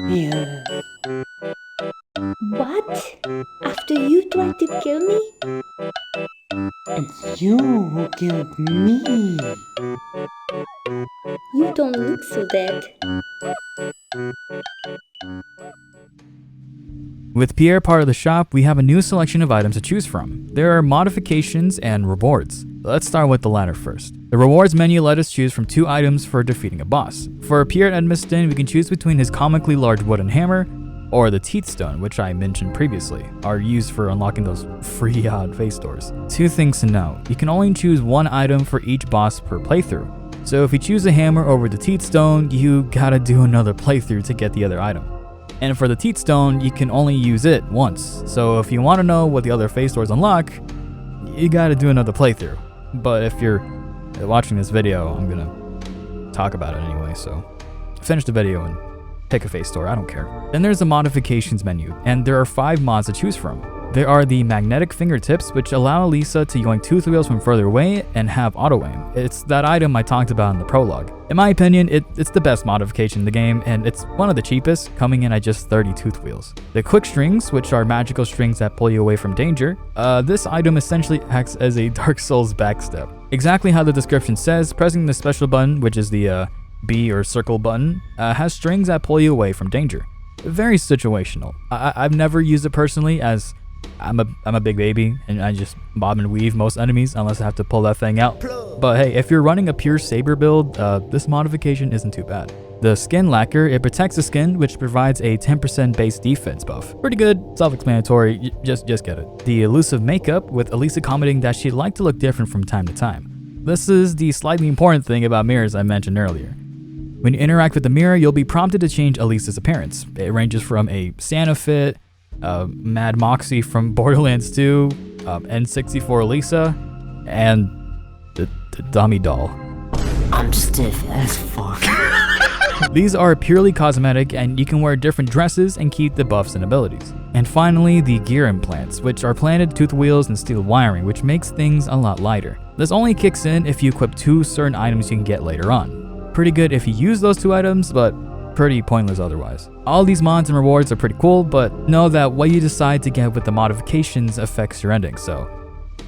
Yes. What? After you tried to kill me? It's you who killed me. You don't look so dead. With Pierre part of the shop, we have a new selection of items to choose from. There are modifications and rewards. Let's start with the latter first. The rewards menu let us choose from 2 items for defeating a boss. For Pierre Edmiston, we can choose between his comically large wooden hammer or the teeth stone, which I mentioned previously, are used for unlocking those free face doors. 2 things to know. You can only choose 1 item for each boss per playthrough. So if you choose the hammer over the teeth stone, you gotta do another playthrough to get the other item. And for the teeth stone, you can only use it once. So if you want to know what the other face doors unlock, you gotta do another playthrough. But if you're watching this video, I'm gonna talk about it anyway, so finish the video and pick a face door, I don't care. Then there's the modifications menu, and there are 5 mods to choose from. There are the magnetic fingertips, which allow Elisa to yoink tooth wheels from further away and have auto aim. It's that item I talked about in the prologue. In my opinion, it's the best modification in the game, and it's one of the cheapest, coming in at just 30 tooth wheels. The quick strings, which are magical strings that pull you away from danger, this item essentially acts as a Dark Souls backstep. Exactly how the description says, pressing the special button, which is the B or circle button, has strings that pull you away from danger. Very situational. I've never used it personally, as I'm a big baby and I just bob and weave most enemies unless I have to pull that thing out. But hey, if you're running a pure saber build, this modification isn't too bad. The skin lacquer, it protects the skin, which provides a 10% base defense buff. Pretty good, self-explanatory, just get it. The elusive makeup, with Elisa commenting that she'd like to look different from time to time. This is the slightly important thing about mirrors I mentioned earlier. When you interact with the mirror, you'll be prompted to change Elisa's appearance. It ranges from a Santa fit, Mad Moxie from Borderlands 2, N64 Elisa, and the dummy doll. I'm stiff as fuck. These are purely cosmetic, and you can wear different dresses and keep the buffs and abilities. And finally, the gear implants, which are planted tooth wheels and steel wiring, which makes things a lot lighter. This only kicks in if you equip 2 certain items you can get later on. Pretty good if you use those 2 items, but pretty pointless otherwise. All these mods and rewards are pretty cool, but know that what you decide to get with the modifications affects your ending, so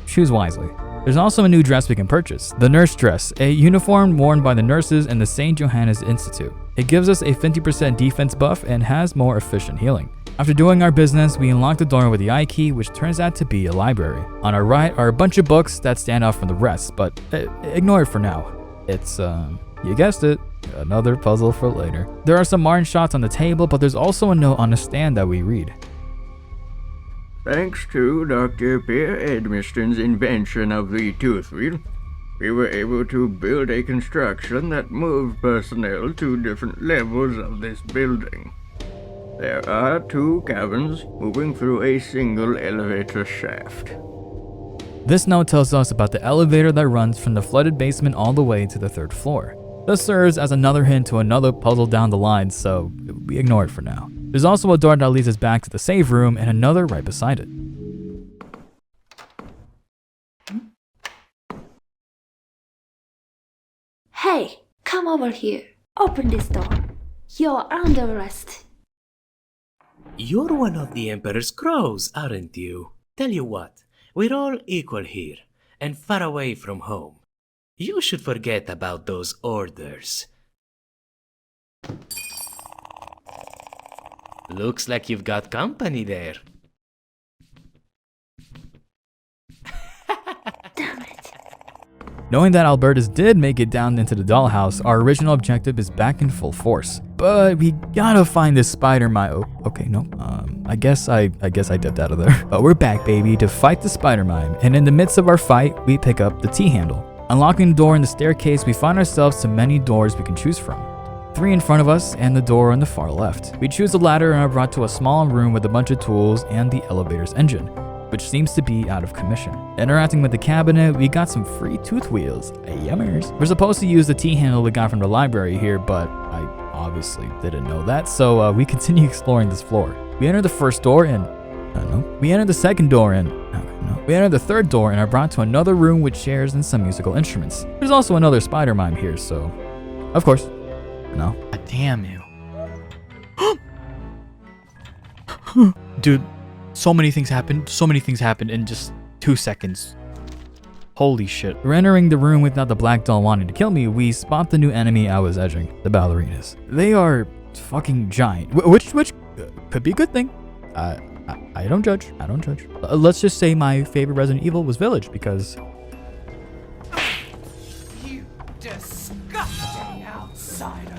choose wisely. There's also a new dress we can purchase, the nurse dress, a uniform worn by the nurses in the St. Johannes Institute. It gives us a 50% defense buff and has more efficient healing. After doing our business, we unlock the door with the eye key, which turns out to be a library. On our right are a bunch of books that stand out from the rest, but ignore it for now. It's, you guessed it, another puzzle for later. There are some Martin shots on the table, but there's also a note on the stand that we read. Thanks to Dr. Pierre Edmiston's invention of the tooth wheel, we were able to build a construction that moved personnel to different levels of this building. There are 2 cabins moving through a single elevator shaft. This note tells us about the elevator that runs from the flooded basement all the way to the 3rd floor. This serves as another hint to another puzzle down the line, so we ignore it for now. There's also a door that leads us back to the save room and another right beside it. Hey, come over here. Open this door. You're under arrest. You're one of the Emperor's crows, aren't you? Tell you what, we're all equal here, and far away from home. You should forget about those orders. Looks like you've got company there. Knowing that Albertus did make it down into the dollhouse, our original objective is back in full force. But we gotta find this spider mime. Oh, okay, no. I guess I dipped out of there. But we're back, baby, to fight the spider mime. And in the midst of our fight, we pick up the T-handle. Unlocking the door in the staircase, we find ourselves to many doors we can choose from. 3 in front of us and the door on the far left. We choose a ladder and are brought to a small room with a bunch of tools and the elevator's engine, which seems to be out of commission. Interacting with the cabinet, we got some free tooth wheels. Yummers. We're supposed to use the T-handle we got from the library here, but I obviously didn't know that, so we continue exploring this floor. We enter the first door and... no. We enter the second door and... no. We enter the third door and are brought to another room with chairs and some musical instruments. There's also another spider mime here, so... of course. No. God damn you. Dude, so many things happened in just 2 seconds. Holy shit. We're entering the room without the black doll wanting to kill me. We spot the new enemy I was edging, the ballerinas. They are fucking giant, which could be a good thing. I don't judge. Let's just say my favorite Resident Evil was Village because... You disgusting outsider.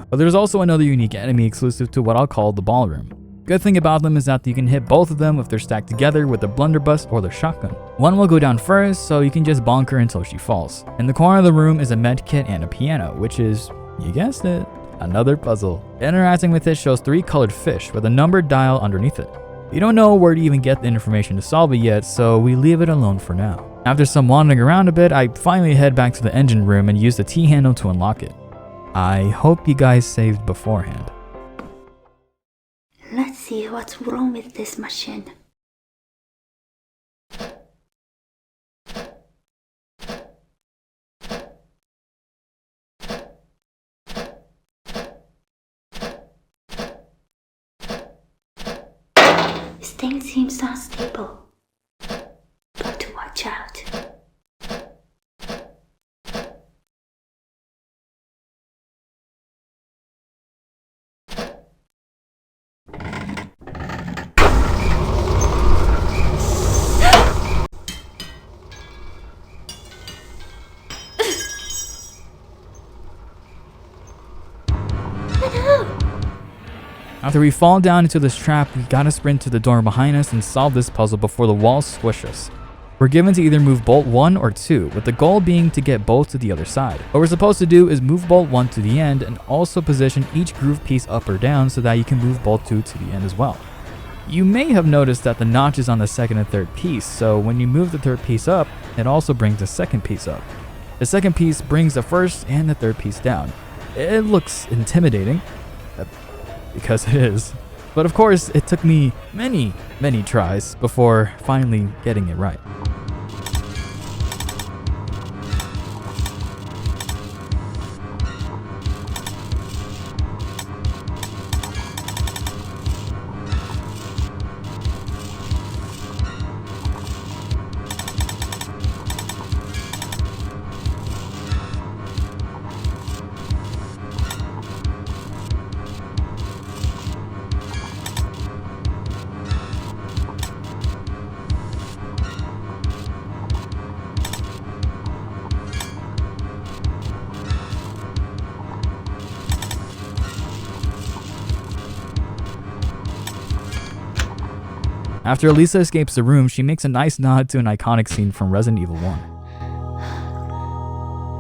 But there's also another unique enemy exclusive to what I'll call the ballroom. Good thing about them is that you can hit both of them if they're stacked together with the blunderbuss or the shotgun. One will go down first, so you can just bonk her until she falls. In the corner of the room is a med kit and a piano, which is, you guessed it, another puzzle. Interacting with it shows 3 colored fish with a numbered dial underneath it. We don't know where to even get the information to solve it yet, so we leave it alone for now. After some wandering around a bit, I finally head back to the engine room and use the T-handle to unlock it. I hope you guys saved beforehand. Let's see what's wrong with this machine. This thing seems unstable, but to watch out. After we fall down into this trap, we gotta sprint to the door behind us and solve this puzzle before the walls squish us. We're given to either move bolt 1 or 2, with the goal being to get both to the other side. What we're supposed to do is move bolt 1 to the end and also position each groove piece up or down so that you can move bolt 2 to the end as well. You may have noticed that the notch is on the second and third piece, so when you move the third piece up, it also brings the second piece up. The second piece brings the first and the third piece down. It looks intimidating, because it is. But of course, it took me many tries before finally getting it right. After Elisa escapes the room, she makes a nice nod to an iconic scene from Resident Evil 1.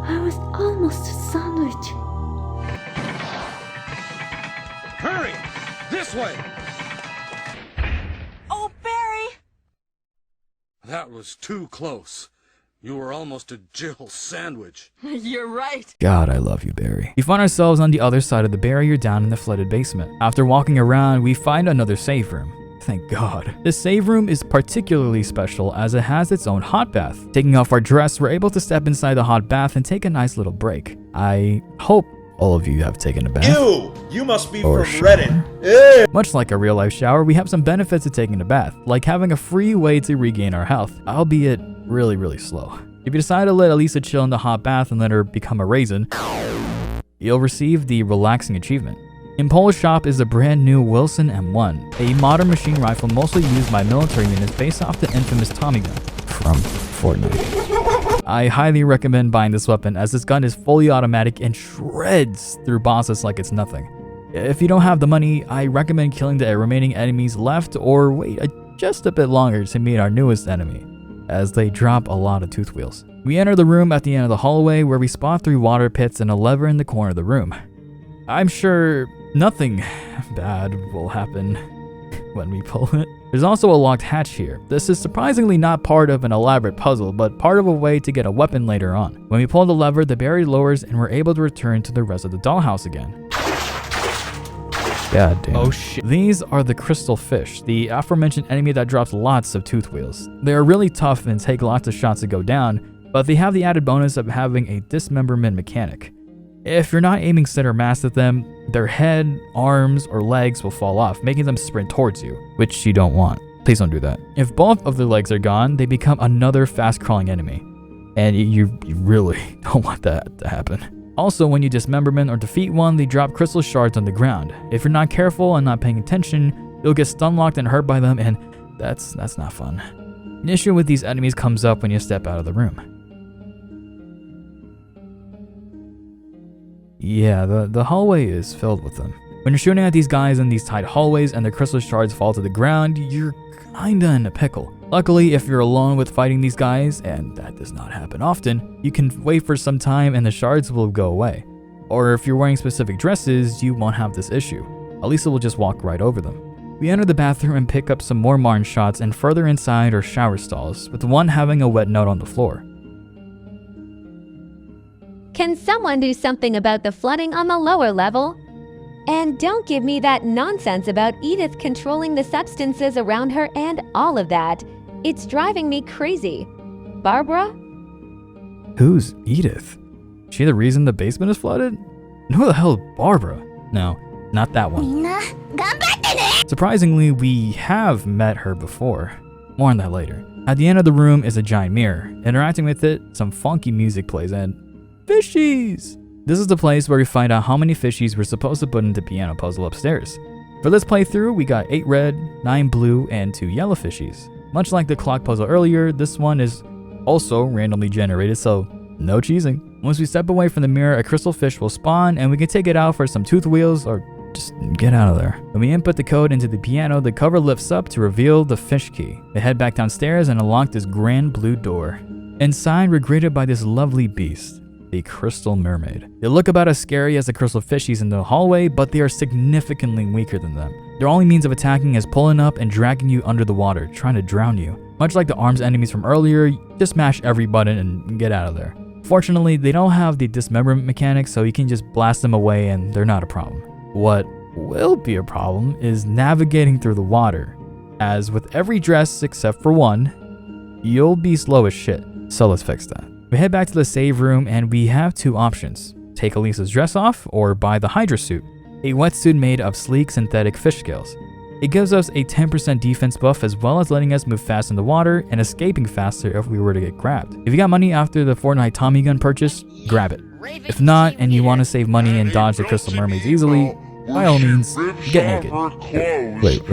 I was almost a sandwich. Hurry! This way! Oh, Barry! That was too close. You were almost a Jill sandwich. You're right. God, I love you, Barry. We find ourselves on the other side of the barrier down in the flooded basement. After walking around, we find another save room. Thank God. This save room is particularly special as it has its own hot bath. Taking off our dress, we're able to step inside the hot bath and take a nice little break. I hope all of you have taken a bath. Ew! You must be Or from Reddit. Ew. Much like a real life shower, we have some benefits to taking a bath, like having a free way to regain our health, albeit really slow. If you decide to let Elisa chill in the hot bath and let her become a raisin, you'll receive the relaxing achievement. In Pol's shop is a brand new Wilson M1, a modern machine rifle mostly used by military units based off the infamous Tommy gun from Fortnite. I highly recommend buying this weapon as this gun is fully automatic and shreds through bosses like it's nothing. If you don't have the money, I recommend killing the remaining enemies left or wait just a bit longer to meet our newest enemy, as they drop a lot of tooth wheels. We enter the room at the end of the hallway where we spot 3 water pits and a lever in the corner of the room. I'm sure nothing bad will happen when we pull it. There's also a locked hatch here. This is surprisingly not part of an elaborate puzzle, but part of a way to get a weapon later on. When we pull the lever, the barrier lowers and we're able to return to the rest of the dollhouse again. God damn. Oh shit. These are the crystal fish, the aforementioned enemy that drops lots of tooth wheels. They are really tough and take lots of shots to go down, but they have the added bonus of having a dismemberment mechanic. If you're not aiming center mass at them, their head, arms, or legs will fall off, making them sprint towards you, which you don't want. Please don't do that. If both of their legs are gone, they become another fast-crawling enemy, and you really don't want that to happen. Also, when you dismemberment or defeat one, they drop crystal shards on the ground. If you're not careful and not paying attention, you'll get stun locked and hurt by them, and that's not fun. An issue with these enemies comes up when you step out of the room. Yeah, the hallway is filled with them. When you're shooting at these guys in these tight hallways and the crystal shards fall to the ground, you're kinda in a pickle. Luckily, if you're alone with fighting these guys, and that does not happen often, you can wait for some time and the shards will go away. Or if you're wearing specific dresses, you won't have this issue. Alisa will just walk right over them. We enter the bathroom and pick up some more Martin shots, and further inside are shower stalls, with one having a wet note on the floor. Can someone do something about the flooding on the lower level? And don't give me that nonsense about Edith controlling the substances around her and all of that. It's driving me crazy. Barbara? Who's Edith? She the reason the basement is flooded? Who the hell is Barbara? No, not that one. Surprisingly, we have met her before. More on that later. At the end of the room is a giant mirror. Interacting with it, some funky music plays and fishies! This is the place where we find out how many fishies we're supposed to put into piano puzzle upstairs. For this playthrough, we got 8 red, 9 blue, and 2 yellow fishies. Much like the clock puzzle earlier, this one is also randomly generated, so no cheesing. Once we step away from the mirror, a crystal fish will spawn, and we can take it out for some tooth wheels or just get out of there. When we input the code into the piano, the cover lifts up to reveal the fish key. We head back downstairs and unlock this grand blue door. Inside, we're greeted by this lovely beast, the crystal mermaid. They look about as scary as the crystal fishies in the hallway, but they are significantly weaker than them. Their only means of attacking is pulling up and dragging you under the water, trying to drown you. Much like the arms enemies from earlier, just mash every button and get out of there. Fortunately, they don't have the dismemberment mechanic, so you can just blast them away and they're not a problem. What will be a problem is navigating through the water, as with every dress except for one, you'll be slow as shit. So let's fix that. We head back to the save room and we have 2 options. Take Alisa's dress off or buy the Hydra suit, a wetsuit made of sleek synthetic fish scales. It gives us a 10% defense buff as well as letting us move fast in the water and escaping faster if we were to get grabbed. If you got money after the Fortnite Tommy gun purchase, grab it. If not, and you want to save money and dodge the crystal mermaids easily, by all means, get naked. Wait.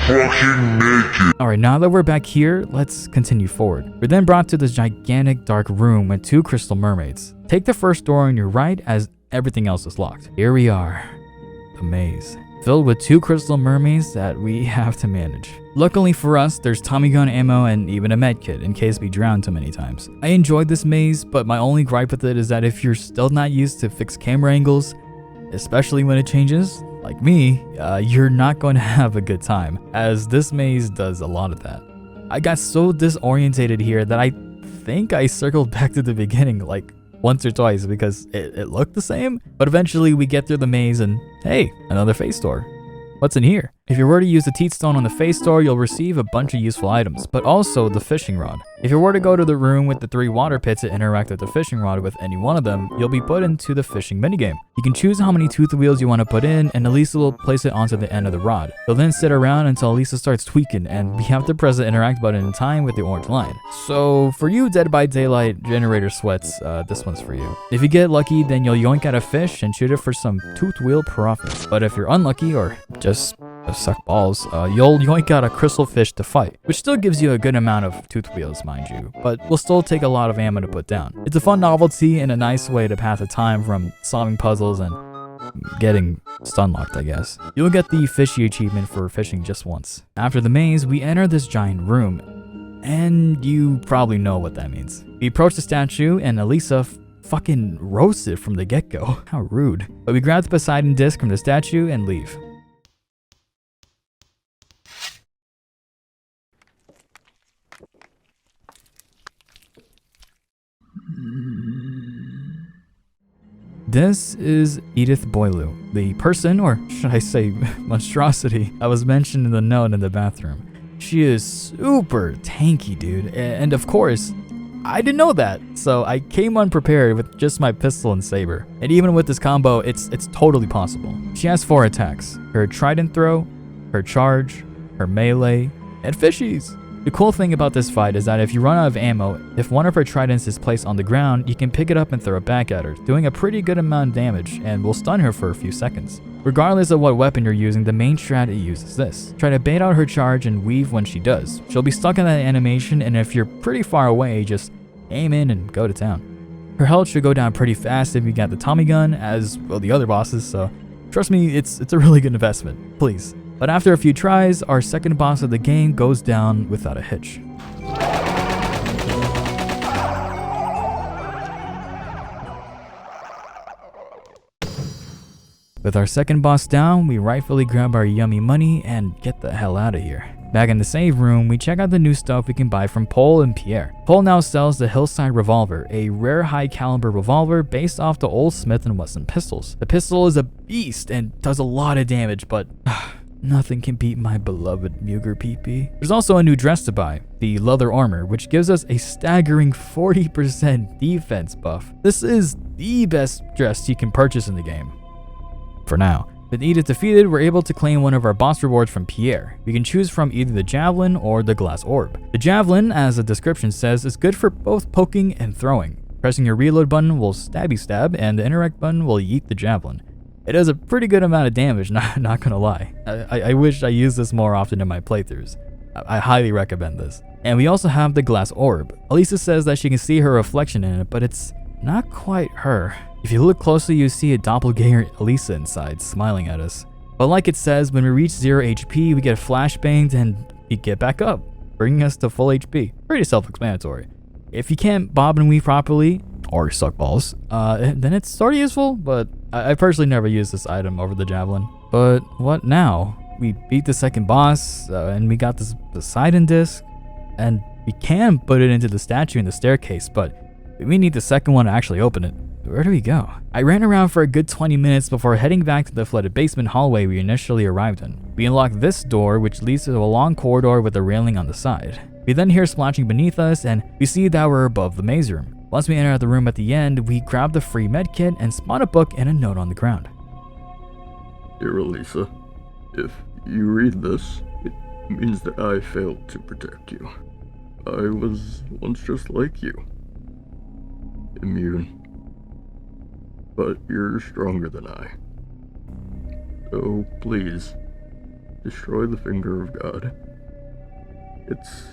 Fucking naked. Alright, now that we're back here, let's continue forward. We're then brought to this gigantic dark room with 2 crystal mermaids. Take the first door on your right as everything else is locked. Here we are, the maze, filled with 2 crystal mermaids that we have to manage. Luckily for us, there's Tommy gun ammo and even a med kit in case we drown too many times. I enjoyed this maze, but my only gripe with it is that if you're still not used to fixed camera angles, especially when it changes, like me, you're not going to have a good time, as this maze does a lot of that. I got so disorientated here that I think I circled back to the beginning like once or twice because it looked the same, but eventually we get through the maze and hey, another face door. What's in here? If you were to use the teat stone on the face door, you'll receive a bunch of useful items, but also the fishing rod. If you were to go to the room with the 3 water pits to interact with the fishing rod with any one of them, you'll be put into the fishing minigame. You can choose how many tooth wheels you want to put in, and Alisa will place it onto the end of the rod. You'll then sit around until Alisa starts tweaking, and we have to press the interact button in time with the orange line. So for you Dead by Daylight generator sweats, this one's for you. If you get lucky, then you'll yoink at a fish and shoot it for some tooth wheel profit. But if you're unlucky or just suck balls, you'll yoink out a crystal fish to fight, which still gives you a good amount of tooth wheels, mind you, but will still take a lot of ammo to put down. It's a fun novelty and a nice way to pass the time from solving puzzles and getting stun-locked, I guess. You'll get the fishy achievement for fishing just once. After the maze, we enter this giant room, and you probably know what that means. We approach the statue, and Elisa fucking roasted from the get-go. How rude. But we grab the Poseidon disc from the statue and leave. This is Edith Boileau, the person, or should I say monstrosity, that was mentioned in the note in the bathroom. She is super tanky, dude, and of course, I didn't know that, so I came unprepared with just my pistol and saber. And even with this combo, it's totally possible. She has 4 attacks: her trident throw, her charge, her melee, and fishies. The cool thing about this fight is that if you run out of ammo, if one of her tridents is placed on the ground, you can pick it up and throw it back at her, doing a pretty good amount of damage and will stun her for a few seconds. Regardless of what weapon you're using, the main strat it uses this. Try to bait out her charge and weave when she does. She'll be stuck in that animation, and if you're pretty far away, just aim in and go to town. Her health should go down pretty fast if you got the Tommy gun, as well the other bosses, so trust me, it's a really good investment, please. But after a few tries, our second boss of the game goes down without a hitch. With our second boss down, we rightfully grab our yummy money and get the hell out of here. Back in the save room, we check out the new stuff we can buy from Paul and Pierre. Paul now sells the Hillside Revolver, a rare high caliber revolver based off the old Smith & Wesson pistols. The pistol is a beast and does a lot of damage, but nothing can beat my beloved Muger PP. There's also a new dress to buy, the leather armor, which gives us a staggering 40% defense buff. This is the best dress you can purchase in the game. For now. With Edith defeated, we're able to claim one of our boss rewards from Pierre. We can choose from either the Javelin or the Glass Orb. The Javelin, as the description says, is good for both poking and throwing. Pressing your reload button will stabby stab, and the interact button will yeet the Javelin. It does a pretty good amount of damage, not gonna lie. I wish I used this more often in my playthroughs. I highly recommend this. And we also have the Glass Orb. Elisa says that she can see her reflection in it, but it's not quite her. If you look closely, you see a doppelganger Elisa inside, smiling at us. But like it says, when we reach 0 HP, we get flashbanged and we get back up, bringing us to full HP. Pretty self-explanatory. If you can't bob and weave properly, or suck balls, then it's sort of useful, but I personally never use this item over the Javelin. But what now? We beat the second boss, and we got this Poseidon disc, and we can put it into the statue in the staircase, but we need the second one to actually open it. Where do we go? I ran around for a good 20 minutes before heading back to the flooded basement hallway we initially arrived in. We unlock this door, which leads to a long corridor with a railing on the side. We then hear splashing beneath us, and we see that we're above the maze room. Once we enter the room at the end, we grab the free medkit and spot a book and a note on the ground. Dear Elisa, if you read this, it means that I failed to protect you. I was once just like you. Immune. But you're stronger than I. So please, destroy the finger of God. It's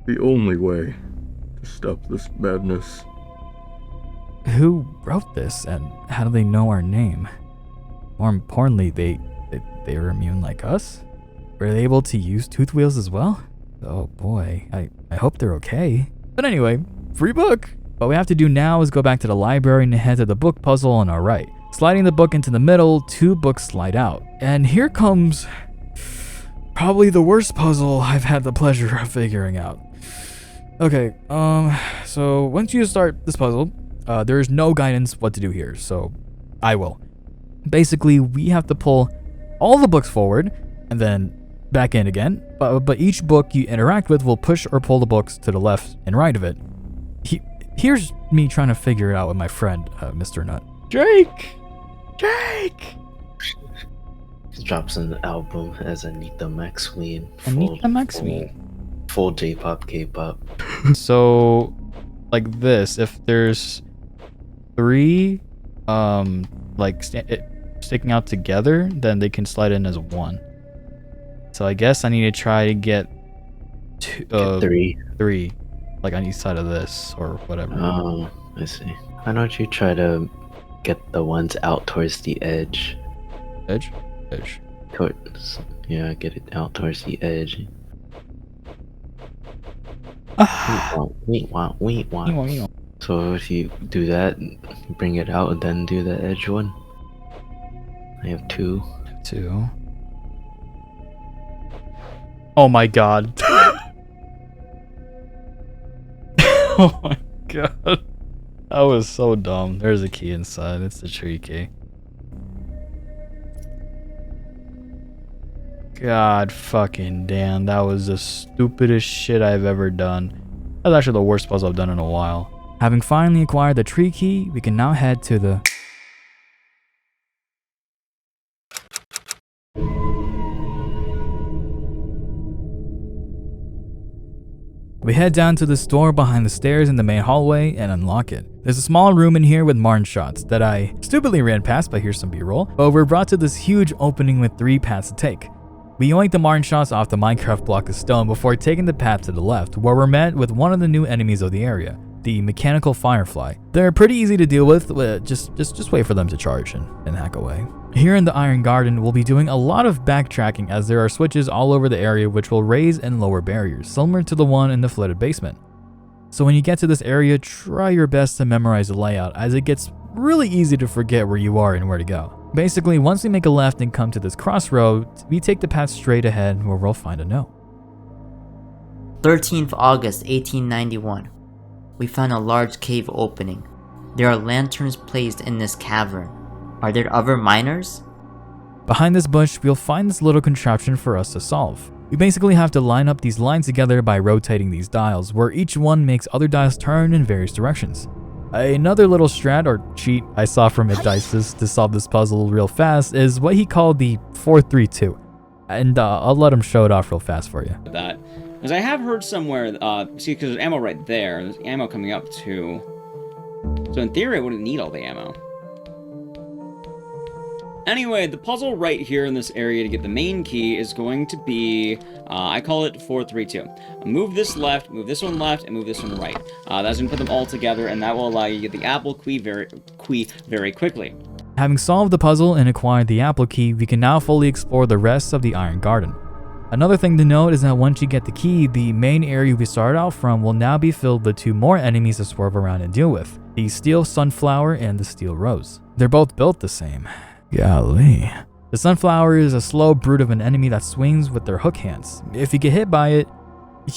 the only way to stop this madness. Who wrote this, and how do they know our name? More importantly, they were immune like us? Were they able to use tooth wheels as well? Oh boy, I hope they're okay. But anyway, free book! What we have to do now is go back to the library and head to the book puzzle on our right. Sliding the book into the middle, 2 books slide out. And here comes probably the worst puzzle I've had the pleasure of figuring out. Okay, so once you start this puzzle, there is no guidance what to do here, so I will. Basically, we have to pull all the books forward and then back in again, but each book you interact with will push or pull the books to the left and right of it. Here's me trying to figure it out with my friend, Mr. Nut. Jake! He drops an album as Anita McSween. Anita McSween. Full J-pop, K-pop. So, like this, if there's 3, sticking out together, then they can slide in as 1. So I guess I need to try to get three. Three. Like on each side of this or whatever. Oh, I see. Why don't you try to get the ones out towards the edge? Edge? Yeah, get it out towards the edge. Wait. So if you do that, bring it out and then do the edge one. I have two. Oh my god. Oh my god. That was so dumb. There's a key inside. It's the tree key. God fucking damn. That was the stupidest shit I've ever done. That's actually the worst puzzle I've done in a while. Having finally acquired the tree key, we can now head to the... We head down to the store behind the stairs in the main hallway and unlock it. There's a small room in here with Martin shots that I stupidly ran past, but here's some b-roll. But we're brought to this huge opening with 3 paths to take. We yoink the Martin shots off the Minecraft block of stone before taking the path to the left, where we're met with one of the new enemies of the area, the mechanical firefly. They're pretty easy to deal with, just wait for them to charge and hack away. Here in the Iron Garden, we'll be doing a lot of backtracking as there are switches all over the area which will raise and lower barriers, similar to the one in the flooded basement. So when you get to this area, try your best to memorize the layout, as it gets really easy to forget where you are and where to go. Basically, once we make a left and come to this crossroad, we take the path straight ahead where we'll find a note. 13th August 1891. We found a large cave opening. There are lanterns placed in this cavern. Are there other miners? Behind this bush, we'll find this little contraption for us to solve. We basically have to line up these lines together by rotating these dials, where each one makes other dials turn in various directions. Another little strat or cheat I saw from Idices to solve this puzzle real fast is what he called the 4-3-2. And I'll let him show it off real fast for you. That, because I have heard somewhere, see, because there's ammo right there, there's ammo coming up too. So in theory, I wouldn't need all the ammo. Anyway, the puzzle right here in this area to get the main key is going to be, I call it 4-3-2. Move this left, move this one left, and move this one right. That's going to put them all together, and that will allow you to get the apple key very quickly. Having solved the puzzle and acquired the apple key, we can now fully explore the rest of the Iron Garden. Another thing to note is that once you get the key, the main area we started out from will now be filled with 2 more enemies to swerve around and deal with, the Steel Sunflower and the Steel Rose. They're both built the same. Golly. The Sunflower is a slow brute of an enemy that swings with their hook hands. If you get hit by it,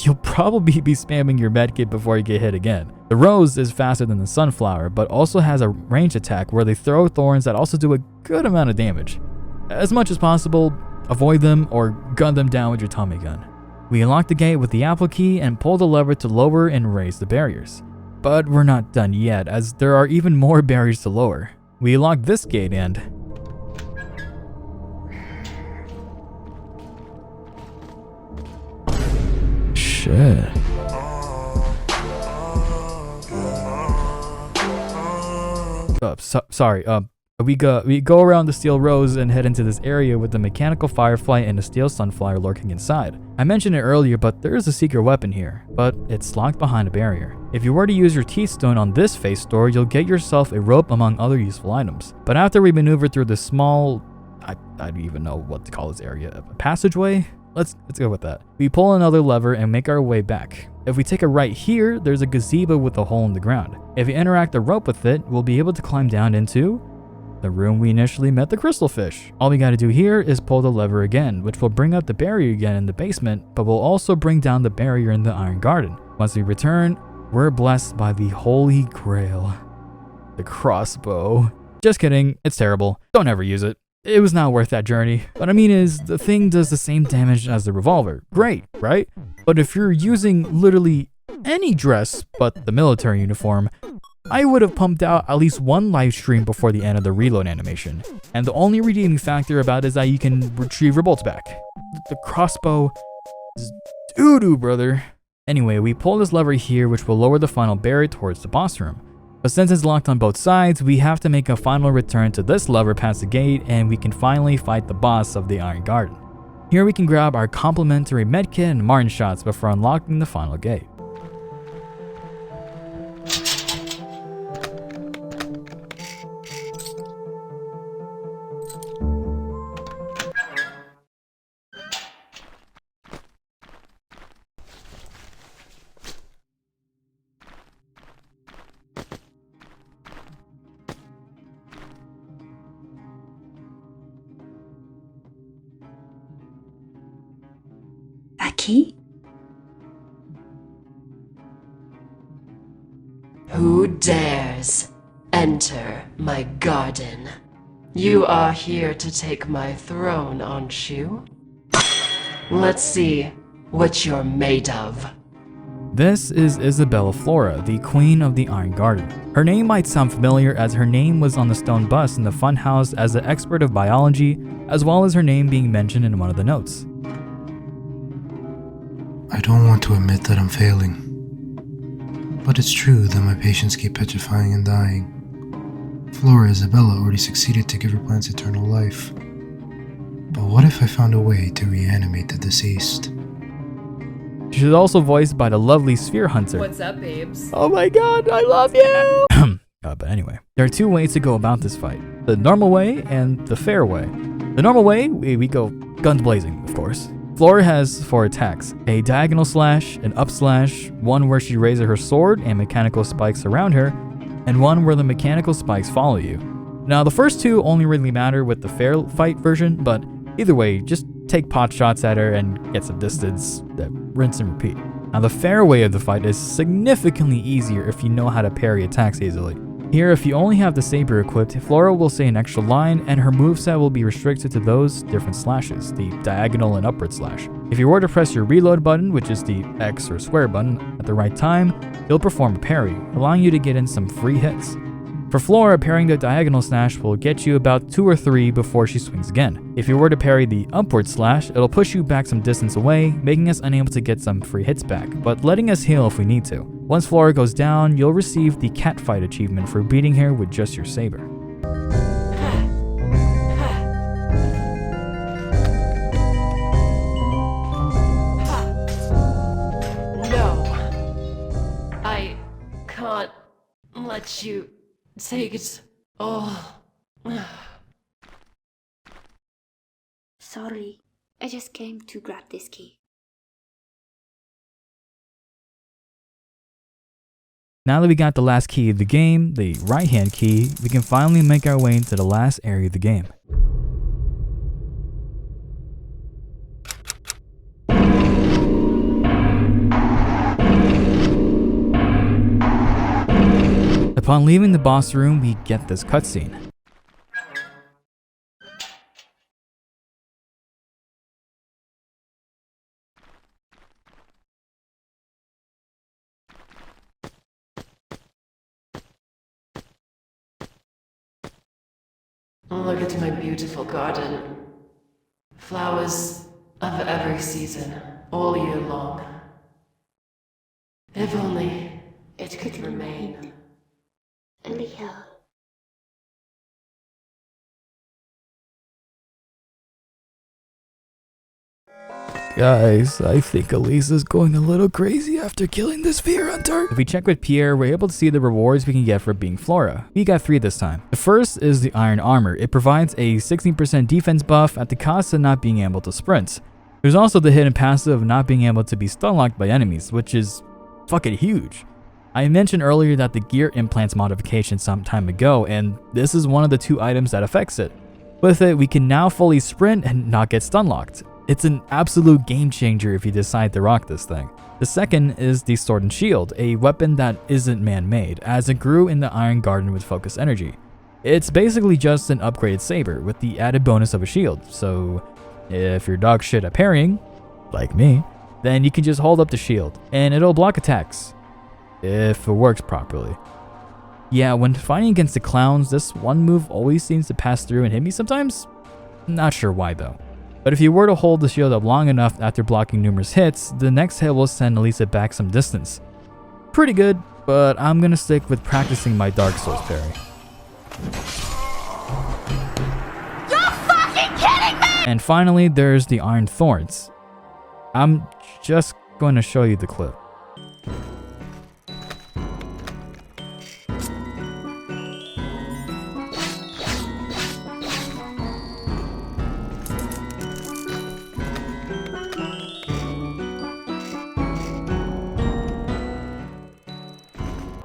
you'll probably be spamming your medkit before you get hit again. The Rose is faster than the Sunflower, but also has a range attack where they throw thorns that also do a good amount of damage. As much as possible, avoid them or gun them down with your Tommy gun. We unlock the gate with the apple key and pull the lever to lower and raise the barriers. But we're not done yet, as there are even more barriers to lower. We unlock this gate and... shit. Sorry. We go around the Steel Rose and head into this area with the mechanical firefly and the Steel Sunflower lurking inside. I mentioned it earlier, but there is a secret weapon here, but it's locked behind a barrier. If you were to use your teeth stone on this face door, you'll get yourself a rope among other useful items. But after we maneuver through this small, I don't even know what to call this area, a passageway? Let's go with that. We pull another lever and make our way back. If we take a right here, there's a gazebo with a hole in the ground. If we interact the rope with it, we'll be able to climb down into the room we initially met the crystal fish. All we gotta do here is pull the lever again, which will bring up the barrier again in the basement, but will also bring down the barrier in the Iron Garden. Once we return, we're blessed by the Holy Grail, the crossbow. Just kidding, it's terrible. Don't ever use it. It was not worth that journey. What I mean is, the thing does the same damage as the revolver. Great, right? But if you're using literally any dress but the military uniform, I would have pumped out at least one live stream before the end of the reload animation. And the only redeeming factor about it is that you can retrieve your bolts back. The crossbow is doo-doo, brother. Anyway, we pull this lever here, which will lower the final barrier towards the boss room. But since it's locked on both sides, we have to make a final return to this lever past the gate, and we can finally fight the boss of the Iron Garden. Here we can grab our complimentary medkit and Martin shots before unlocking the final gate. A key? Who dares enter my garden? You are here to take my throne, aren't you? Let's see what you're made of. This is Isabella Flora, the Queen of the Iron Garden. Her name might sound familiar as her name was on the stone bust in the funhouse as an expert of biology, as well as her name being mentioned in one of the notes. I don't want to admit that I'm failing, but it's true that my patients keep petrifying and dying. Flora Isabella already succeeded to give her plants eternal life. But what if I found a way to reanimate the deceased? She's also voiced by the lovely Sphere Hunter. What's up, babes? Oh my god, I love you! But anyway, there are two ways to go about this fight. The normal way and the fair way. The normal way, we go guns blazing, of course. Flora has 4 attacks, a diagonal slash, an up slash, one where she raises her sword and mechanical spikes around her, and one where the mechanical spikes follow you. Now the first two only really matter with the fair fight version, but either way, just take pot shots at her and get some distance, rinse and repeat. Now the fair way of the fight is significantly easier if you know how to parry attacks easily. Here, if you only have the saber equipped, Flora will say an extra line and her moveset will be restricted to those different slashes, the diagonal and upward slash. If you were to press your reload button, which is the X or square button, at the right time, you'll perform a parry, allowing you to get in some free hits. For Flora, parrying the diagonal slash will get you about 2 or 3 before she swings again. If you were to parry the upward slash, it'll push you back some distance away, making us unable to get some free hits back, but letting us heal if we need to. Once Flora goes down, you'll receive the Catfight achievement for beating her with just your saber. No, I can't let you take it all. Sorry, I just came to grab this key. Now that we got the last key of the game, the right hand key, we can finally make our way into the last area of the game. Upon leaving the boss room, we get this cutscene. Look at my beautiful garden. Flowers of every season, all year long. If only it could remain. Leo. Guys, I think Elisa's going a little crazy after killing this Sphere Hunter. If we check with Pierre, we're able to see the rewards we can get for being Flora. We got 3 this time. The first is the Iron Armor. It provides a 16% defense buff at the cost of not being able to sprint. There's also the hidden passive of not being able to be stun locked by enemies, which is fucking huge. I mentioned earlier that the gear implants modification some time ago, and this is one of the 2 items that affects it. With it, we can now fully sprint and not get stun locked. It's an absolute game changer if you decide to rock this thing. The second is the Sword and Shield, a weapon that isn't man-made, as it grew in the Iron Garden with focus energy. It's basically just an upgraded saber with the added bonus of a shield, so if you're dog shit at parrying, like me, then you can just hold up the shield, and it'll block attacks, if it works properly. Yeah, when fighting against the clowns, this one move always seems to pass through and hit me sometimes. Not sure why though. But if you were to hold the shield up long enough after blocking numerous hits, the next hit will send Elisa back some distance. Pretty good, but I'm gonna stick with practicing my Dark Souls parry. You're fucking kidding me! And finally, there's the Iron Thorns. I'm just going to show you the clip.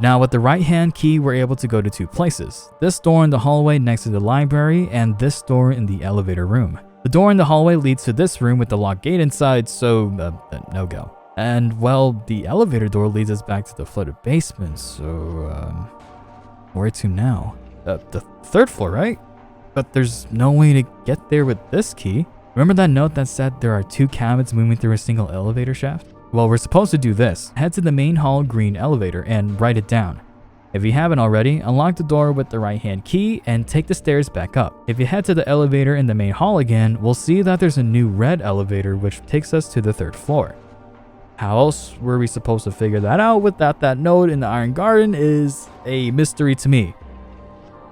Now with the right hand key, we're able to go to two places. This door in the hallway next to the library and this door in the elevator room. The door in the hallway leads to this room with the locked gate inside, so no go. And well, the elevator door leads us back to the flooded basement, so where to now? The third floor, right? But there's no way to get there with this key. Remember that note that said there are two cabins moving through a single elevator shaft? Well, we're supposed to do this. Head to the main hall green elevator and write it down. If you haven't already, unlock the door with the right hand key and take the stairs back up. If you head to the elevator in the main hall again, we'll see that there's a new red elevator which takes us to the third floor. How else were we supposed to figure that out without that note in the Iron Garden is a mystery to me.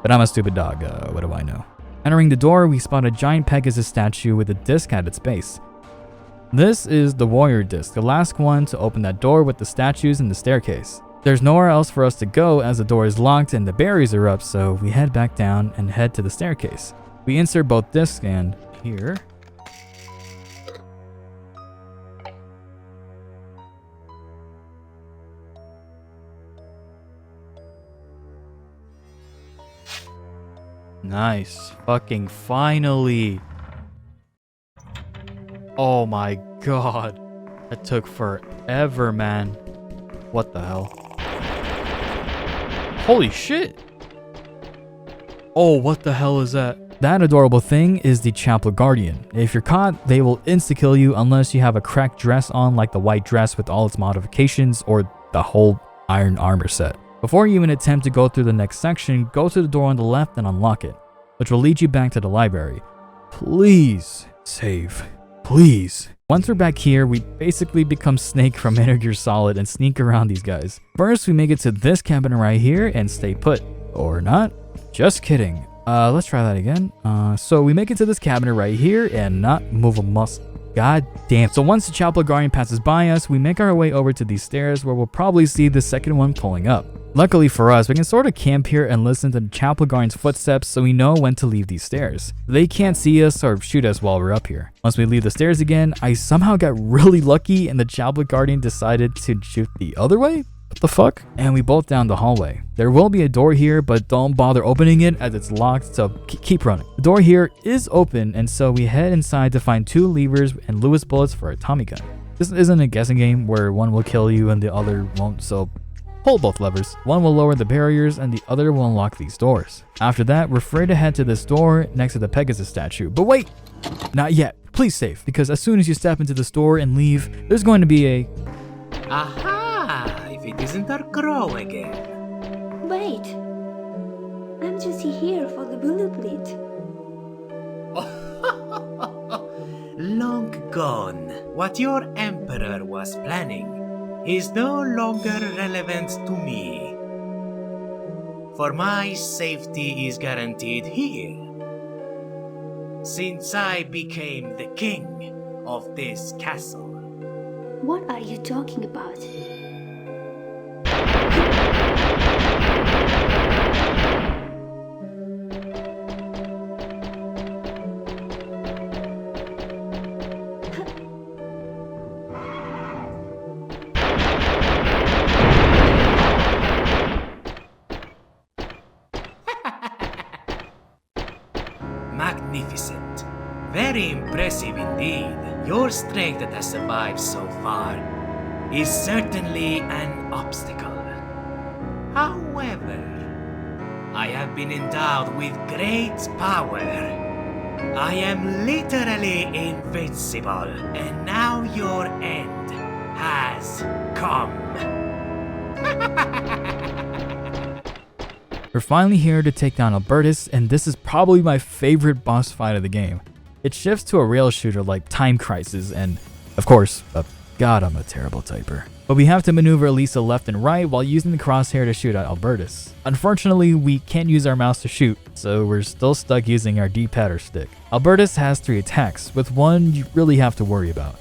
But I'm a stupid dog, what do I know? Entering the door, we spot a giant Pegasus statue with a disc at its base. This is the warrior disc, the last one to open that door with the statues and the staircase. There's nowhere else for us to go as the door is locked and the barriers are up, so we head back down and head to the staircase. We insert both discs and here. Nice. Fucking finally. Oh my god. That took forever, man. What the hell? Holy shit. Oh, what the hell is that? That adorable thing is the Chapel Guardian. If you're caught, they will insta-kill you unless you have a cracked dress on like the white dress with all its modifications or the whole iron armor set. Before you even attempt to go through the next section, go to the door on the left and unlock it, which will lead you back to the library. Please save. Please. Once we're back here, we basically become Snake from Metal Gear Solid and sneak around these guys. First, we make it to this cabin right here and stay put. Or not. Just kidding. Let's try that again. So we make it to this cabinet right here and not move a muscle. God damn. So once the Chapel Guardian passes by us, we make our way over to these stairs where we'll probably see the second one pulling up. Luckily for us, we can sort of camp here and listen to the Chapel Guardian's footsteps so we know when to leave these stairs. They can't see us or shoot us while we're up here. Once we leave the stairs again, I somehow got really lucky and the Chapel Guardian decided to shoot the other way? What the fuck? And we bolt down the hallway. There will be a door here, but don't bother opening it as it's locked, so keep running. The door here is open, and so we head inside to find two levers and Lewis bullets for a Tommy gun. This isn't a guessing game where one will kill you and the other won't, so hold both levers. One will lower the barriers and the other will unlock these doors. After that, we're free to head to this door next to the Pegasus statue. But wait! Not yet. Please save, because as soon as you step into the store and leave, there's going to be a... Aha! If it isn't our crow again. Wait. I'm just here for the bullet bleed. Long gone. What your emperor was planning is no longer relevant to me. For my safety is guaranteed here, since I became the king of this castle. What are you talking about? Magnificent. Very impressive indeed. Your strength that has survived so far is certainly an obstacle. However, I have been endowed with great power. I am literally invincible, and now your end has come. We're finally here to take down Albertus, and this is probably my favorite boss fight of the game. It shifts to a rail shooter like Time Crisis and, of course, God, I'm a terrible typer. But we have to maneuver Elisa left and right while using the crosshair to shoot at Albertus. Unfortunately, we can't use our mouse to shoot, so we're still stuck using our D-pad or stick. Albertus has 3 attacks, with one you really have to worry about.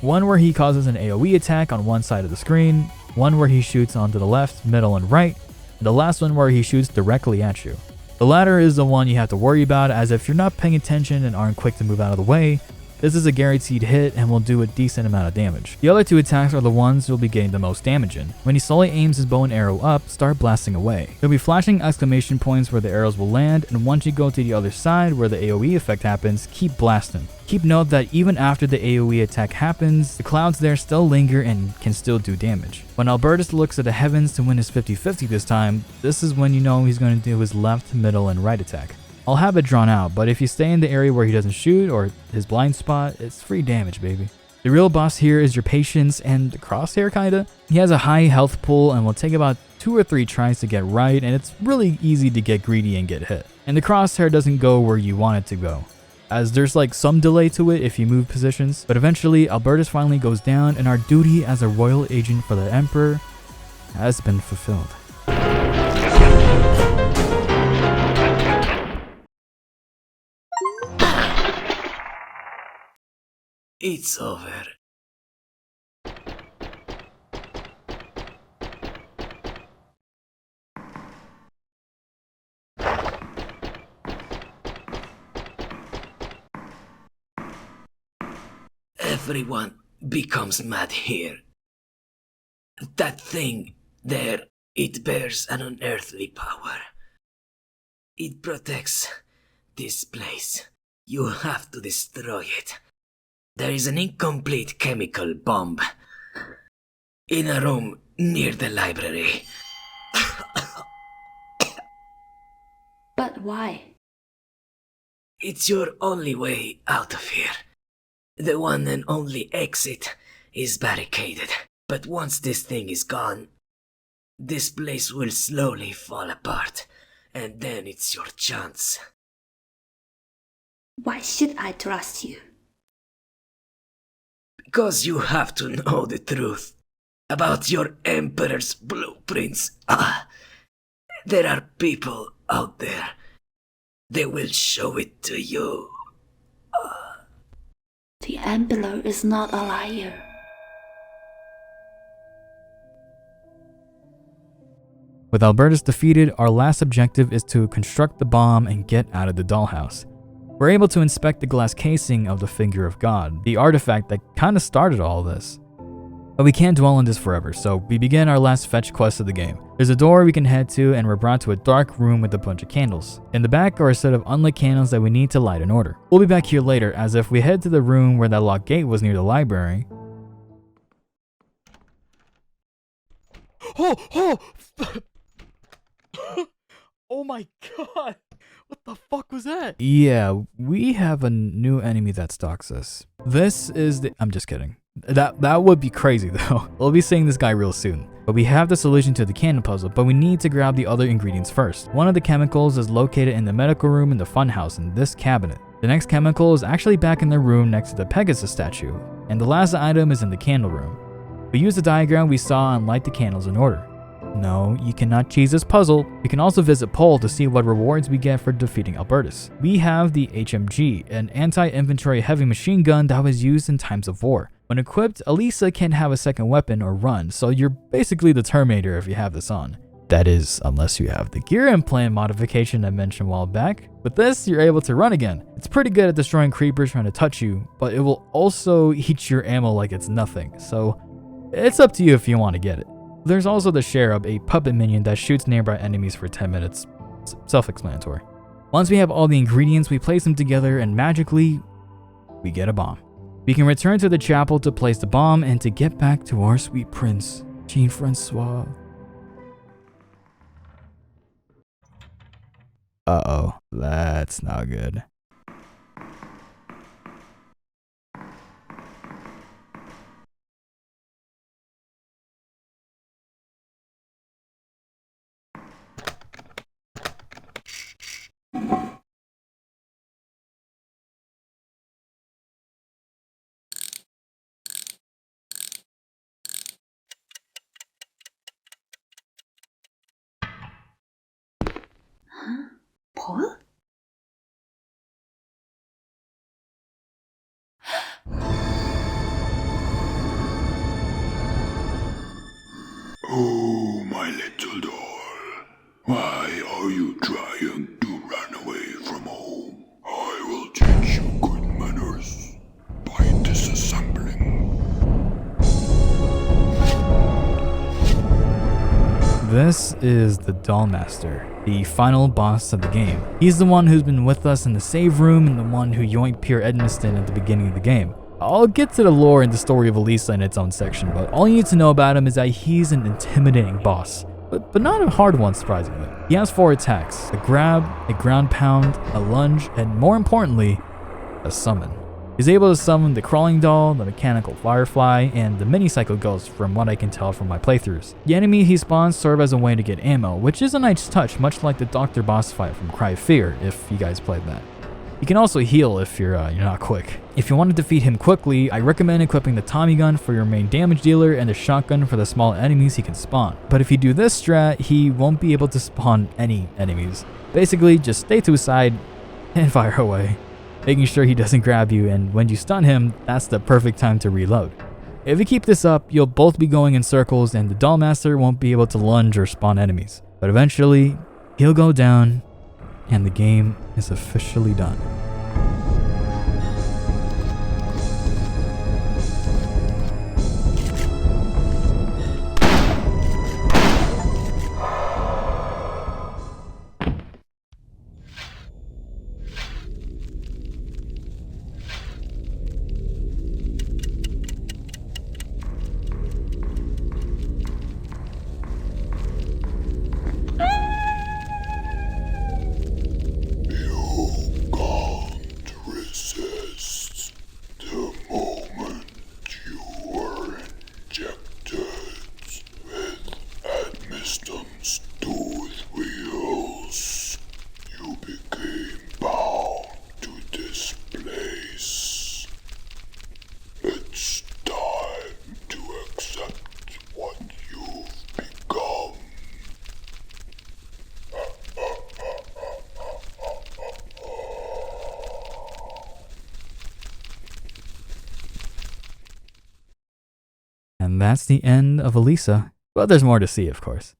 One where he causes an AoE attack on one side of the screen, one where he shoots onto the left, middle, and right, and the last one where he shoots directly at you. The latter is the one you have to worry about, as if you're not paying attention and aren't quick to move out of the way, this is a guaranteed hit and will do a decent amount of damage. The other 2 attacks are the ones you'll be getting the most damage in. When he slowly aims his bow and arrow up, start blasting away. There'll be flashing exclamation points where the arrows will land, and once you go to the other side where the AoE effect happens, keep blasting. Keep note that even after the AoE attack happens, the clouds there still linger and can still do damage. When Albertus looks at the heavens to win his 50-50 this time, this is when you know he's going to do his left, middle, and right attack. I'll have it drawn out, but if you stay in the area where he doesn't shoot or his blind spot, it's free damage, baby. The real boss here is your patience and the crosshair kinda. He has a high health pool and will take about 2 or 3 tries to get right, and it's really easy to get greedy and get hit. And the crosshair doesn't go where you want it to go, as there's like some delay to it if you move positions, but eventually Albertus finally goes down and our duty as a royal agent for the Emperor has been fulfilled. It's over. Everyone becomes mad here. That thing there, it bears an unearthly power. It protects this place. You have to destroy it. There is an incomplete chemical bomb in a room near the library. But why? It's your only way out of here. The one and only exit is barricaded. But once this thing is gone, this place will slowly fall apart. And then it's your chance. Why should I trust you? Because you have to know the truth about your Emperor's blueprints. There are people out there. They will show it to you. The Emperor is not a liar. With Albertus defeated, our last objective is to construct the bomb and get out of the dollhouse. We're able to inspect the glass casing of the Finger of God, the artifact that kinda started all this. But we can't dwell on this forever, so we begin our last fetch quest of the game. There's a door we can head to, and we're brought to a dark room with a bunch of candles. In the back are a set of unlit candles that we need to light in order. We'll be back here later, as if we head to the room where that locked gate was near the library. Oh my god! What the fuck was that? Yeah, we have a new enemy that stalks us. This is the... I'm just kidding. That would be crazy though. We'll be seeing this guy real soon. But we have the solution to the candle puzzle, but we need to grab the other ingredients first. One of the chemicals is located in the medical room in the funhouse in this cabinet. The next chemical is actually back in the room next to the Pegasus statue. And the last item is in the candle room. We use the diagram we saw and light the candles in order. No, you cannot cheese this puzzle. We can also visit Pole to see what rewards we get for defeating Albertus. We have the HMG, an anti-infantry heavy machine gun that was used in times of war. When equipped, Elisa can have a second weapon or run, so you're basically the Terminator if you have this on. That is, unless you have the gear implant modification I mentioned a while back. With this, you're able to run again. It's pretty good at destroying creepers trying to touch you, but it will also eat your ammo like it's nothing, so it's up to you if you want to get it. There's also the Cherub, a puppet minion that shoots nearby enemies for 10 minutes. Self-explanatory. Once we have all the ingredients, we place them together and magically, we get a bomb. We can return to the chapel to place the bomb and to get back to our sweet prince, Jean-Francois. Uh-oh, that's not good. you try and do run away from home, I will teach you good manners by disassembling. This is the Dollmaster, the final boss of the game. He's the one who's been with us in the save room and the one who yoinked Pierre Edmiston at the beginning of the game. I'll get to the lore and the story of Elisa in its own section, but all you need to know about him is that he's an intimidating boss. But not a hard one, surprisingly. He has 4 attacks: a grab, a ground pound, a lunge, and more importantly, a summon. He's able to summon the crawling doll, the mechanical firefly, and the mini psycho ghost from what I can tell from my playthroughs. The enemy he spawns serve as a way to get ammo, which is a nice touch, much like the Doctor boss fight from Cry of Fear, if you guys played that. You can also heal if you're not quick. If you want to defeat him quickly, I recommend equipping the Tommy gun for your main damage dealer and the shotgun for the small enemies he can spawn. But if you do this strat, he won't be able to spawn any enemies. Basically, just stay to his side and fire away, making sure he doesn't grab you, and when you stun him, that's the perfect time to reload. If you keep this up, you'll both be going in circles and the Dollmaster won't be able to lunge or spawn enemies. But eventually, he'll go down and the game is officially done. And that's the end of Elisa. But there's more to see, of course.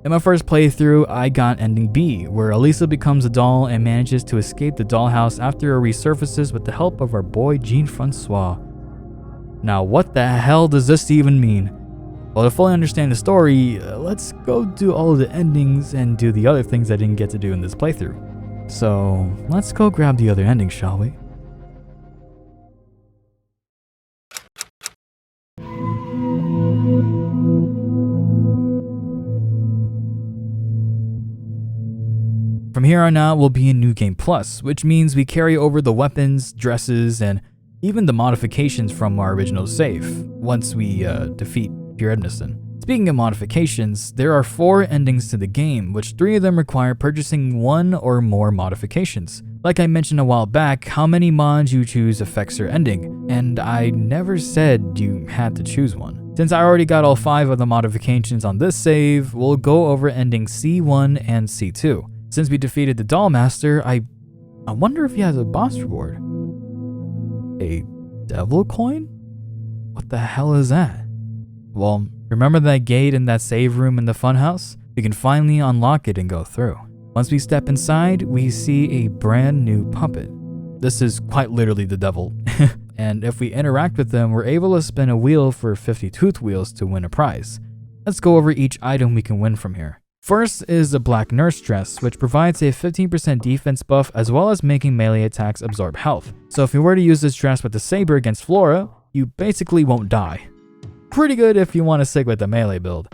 In my first playthrough, I got ending B, where Elisa becomes a doll and manages to escape the dollhouse after it resurfaces with the help of our boy Jean-Francois. Now what the hell does this even mean? Well, to fully understand the story, let's go do all of the endings and do the other things I didn't get to do in this playthrough. So let's go grab the other endings, shall we? From here on out, we'll be in New Game Plus, which means we carry over the weapons, dresses, and even the modifications from our original save, once we defeat Pierre Edmiston. Speaking of modifications, there are 4 endings to the game, which 3 of them require purchasing 1 or more modifications. Like I mentioned a while back, how many mods you choose affects your ending, and I never said you had to choose one. Since I already got all 5 of the modifications on this save, we'll go over ending C1 and C2. Since we defeated the Doll Master, I wonder if he has a boss reward. A devil coin? What the hell is that? Well, remember that gate in that save room in the funhouse? We can finally unlock it and go through. Once we step inside, we see a brand new puppet. This is quite literally the devil. And if we interact with them, we're able to spin a wheel for 50 tooth wheels to win a prize. Let's go over each item we can win from here. First is the Black Nurse Dress, which provides a 15% defense buff as well as making melee attacks absorb health. So if you were to use this dress with the saber against Flora, you basically won't die. Pretty good if you want to stick with the melee build.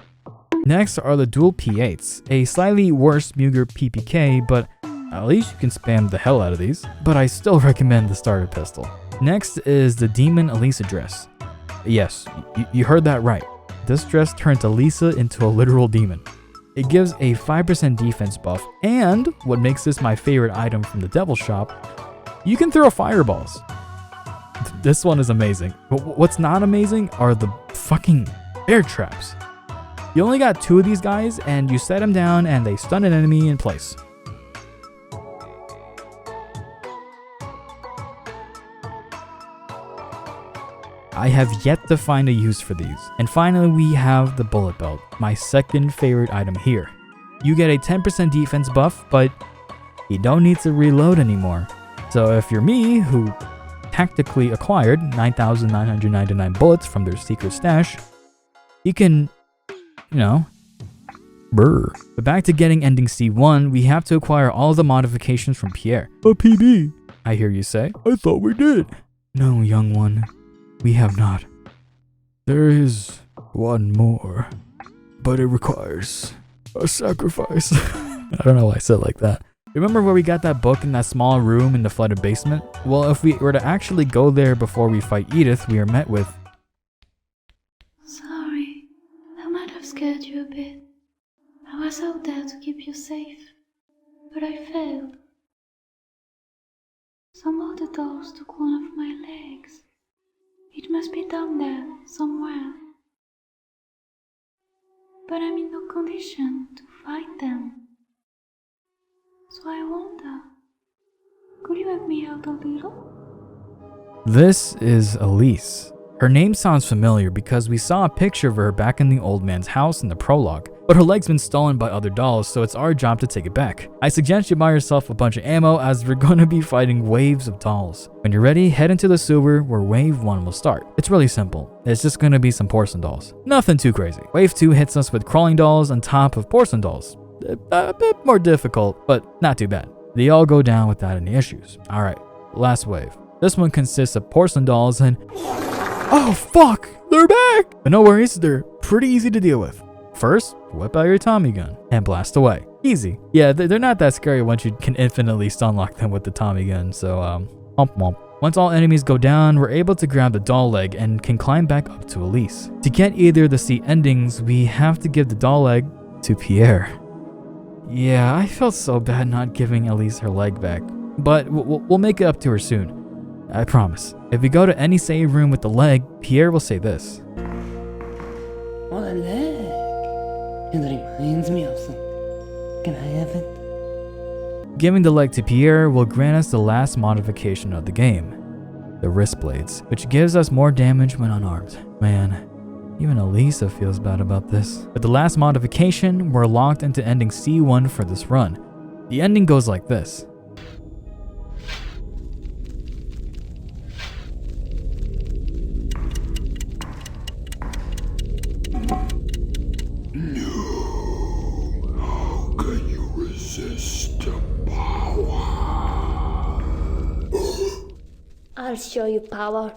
Next are the Dual P8s, a slightly worse Muger PPK, but at least you can spam the hell out of these. But I still recommend the starter pistol. Next is the Demon Elisa dress. Yes, you heard that right. This dress turns Elisa into a literal demon. It gives a 5% defense buff, and what makes this my favorite item from the Devil Shop, you can throw fireballs. This one is amazing. But what's not amazing are the fucking bear traps. You only got 2 of these guys, and you set them down and they stun an enemy in place. I have yet to find a use for these. And finally, we have the Bullet Belt, my second favorite item here. You get a 10% defense buff, but you don't need to reload anymore. So if you're me, who tactically acquired 9,999 bullets from their secret stash, you can, brr. But back to getting ending C1, we have to acquire all the modifications from Pierre. A PB, I hear you say. I thought we did. No, young one. We have not. There is one more, but it requires a sacrifice. I don't know why I said it like that. Remember where we got that book in that small room in the flooded basement? Well, if we were to actually go there before we fight Edith, we are met with... Sorry, I might have scared you a bit. I was out there to keep you safe, but I failed. Some of the dolls took one of my legs. It must be down there, somewhere. But I'm in no condition to fight them. So I wonder, could you help me out a little? This is Elise. Her name sounds familiar because we saw a picture of her back in the old man's house in the prologue, but her leg's been stolen by other dolls, so it's our job to take it back. I suggest you buy yourself a bunch of ammo as we're gonna be fighting waves of dolls. When you're ready, head into the sewer where wave 1 will start. It's really simple. It's just gonna be some porcelain dolls. Nothing too crazy. Wave 2 hits us with crawling dolls on top of porcelain dolls. A bit more difficult, but not too bad. They all go down without any issues. Alright, last wave. This one consists of porcelain dolls and... Oh fuck! They're back! But no worries, they're pretty easy to deal with. First, whip out your Tommy gun and blast away. Easy. Yeah, they're not that scary once you can infinitely stunlock them with the Tommy gun, so womp womp. Once all enemies go down, we're able to grab the doll leg and can climb back up to Elise. To get either of the C endings, we have to give the doll leg to Pierre. Yeah, I felt so bad not giving Elise her leg back, but we'll make it up to her soon. I promise. If we go to any save room with the leg, Pierre will say this. What a leg! It reminds me of something. Can I have it? Giving the leg to Pierre will grant us the last modification of the game, the wrist blades, which gives us more damage when unarmed. Man, even Elisa feels bad about this. With the last modification, we're locked into ending C1 for this run. The ending goes like this. I'll show you power.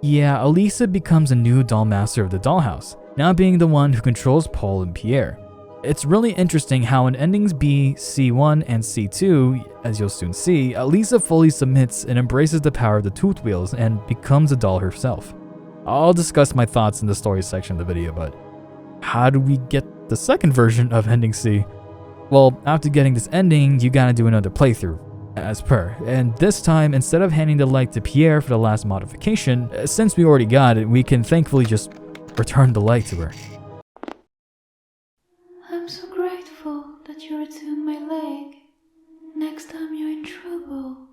Yeah, Elisa becomes a new doll master of the dollhouse, now being the one who controls Paul and Pierre. It's really interesting how in endings B, C1, and C2, as you'll soon see, Elisa fully submits and embraces the power of the tooth wheels and becomes a doll herself. I'll discuss my thoughts in the story section of the video, but how do we get the second version of ending C? Well, after getting this ending, you gotta do another playthrough, as per, and this time, instead of handing the light to Pierre for the last modification, since we already got it, we can thankfully just return the light to her. I'm so grateful that you returned my leg. Next time you're in trouble,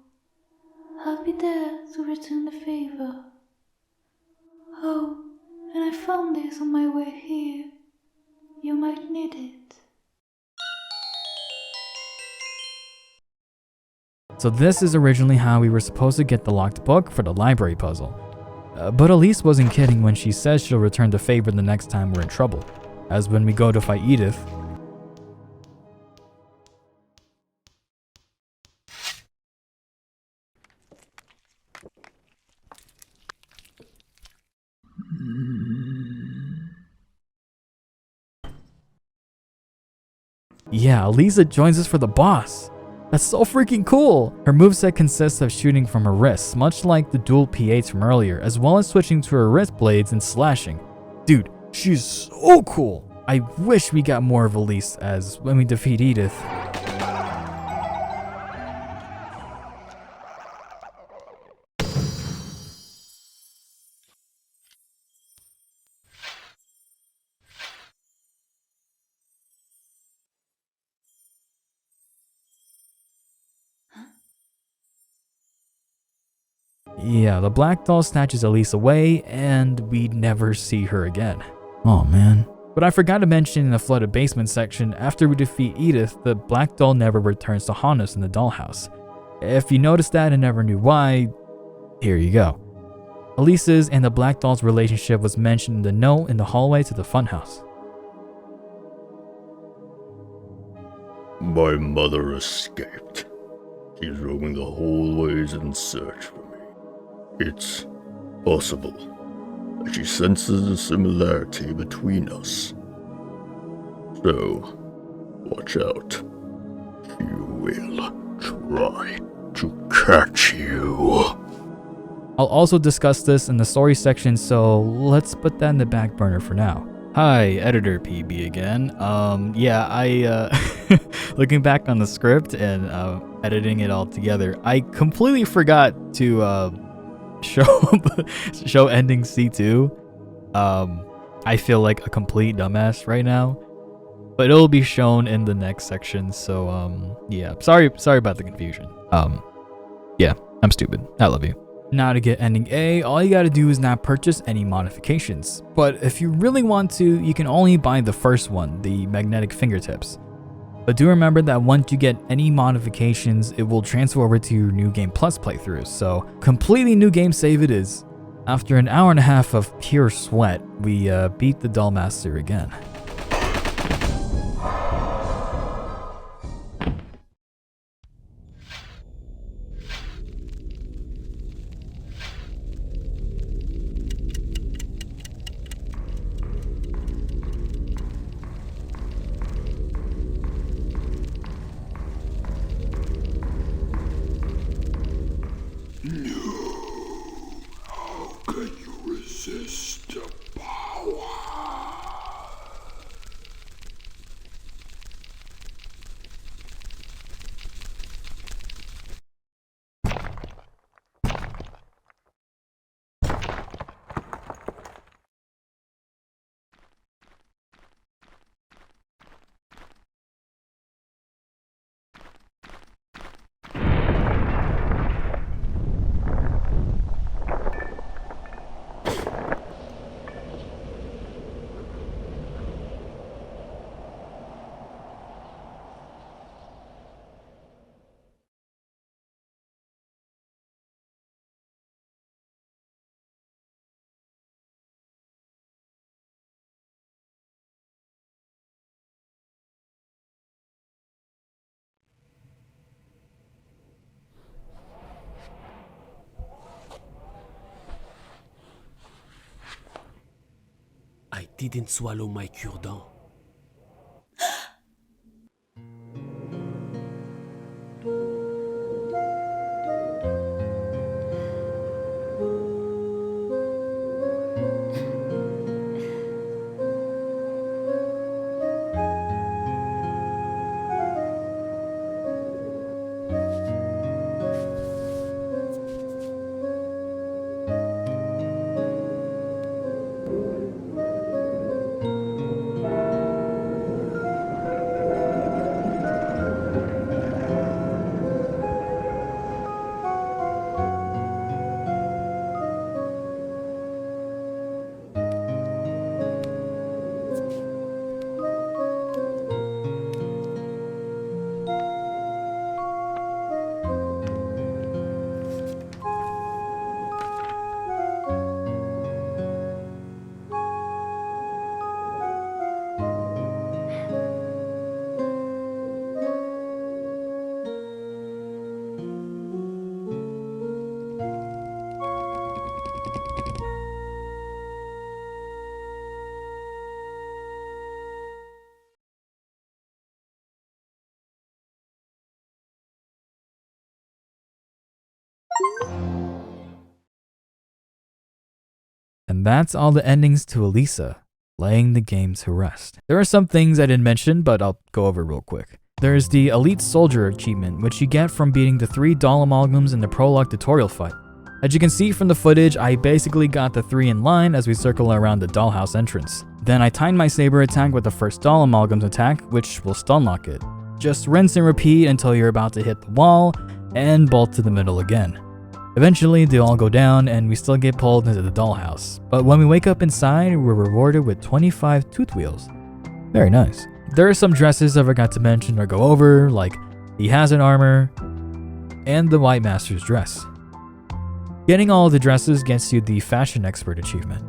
I'll be there to return the favor. Oh, and I found this on my way here. You might need it. So this is originally how we were supposed to get the locked book for the library puzzle. But Elise wasn't kidding when she says she'll return the favor the next time we're in trouble, as when we go to fight Edith. Yeah, Elisa joins us for the boss. That's so freaking cool! Her moveset consists of shooting from her wrists, much like the dual P8s from earlier, as well as switching to her wrist blades and slashing. Dude, she's so cool! I wish we got more of Elise as when we defeat Edith. Yeah, the black doll snatches Elise away, and we never see her again. Oh man. But I forgot to mention in the flooded basement section, after we defeat Edith, the black doll never returns to haunt us in the dollhouse. If you noticed that and never knew why, here you go. Elise's and the black doll's relationship was mentioned in the note in the hallway to the funhouse. My mother escaped. She's roaming the hallways in search for me. It's possible that she senses a similarity between us. So, watch out. She will try to catch you. I'll also discuss this in the story section, so let's put that in the back burner for now. Hi, Editor PB again. Looking back on the script and editing it all together, I completely forgot to show ending C2. I feel like a complete dumbass right now, but it'll be shown in the next section. So yeah, sorry about the confusion. Yeah, I'm stupid. I love you. Now to get ending A, all you gotta do is not purchase any modifications. But if you really want to, you can only buy the first one, the magnetic fingertips. But do remember that once you get any modifications, it will transfer over to your New Game Plus playthroughs, so completely new game save it is. After an hour and a half of pure sweat, we beat the Doll Master again. I didn't swallow my cure-dent. And that's all the endings to Elisa, laying the game to rest. There are some things I didn't mention, but I'll go over real quick. There's the Elite Soldier achievement, which you get from beating the 3 doll amalgams in the prologue tutorial fight. As you can see from the footage, I basically got the 3 in line as we circle around the dollhouse entrance. Then I timed my saber attack with the first doll amalgam's attack, which will stun lock it. Just rinse and repeat until you're about to hit the wall, and bolt to the middle again. Eventually, they all go down and we still get pulled into the dollhouse. But when we wake up inside, we're rewarded with 25 tooth wheels. Very nice. There are some dresses I forgot to mention or go over, like the Hazard armor and the White Master's dress. Getting all of the dresses gets you the Fashion Expert achievement.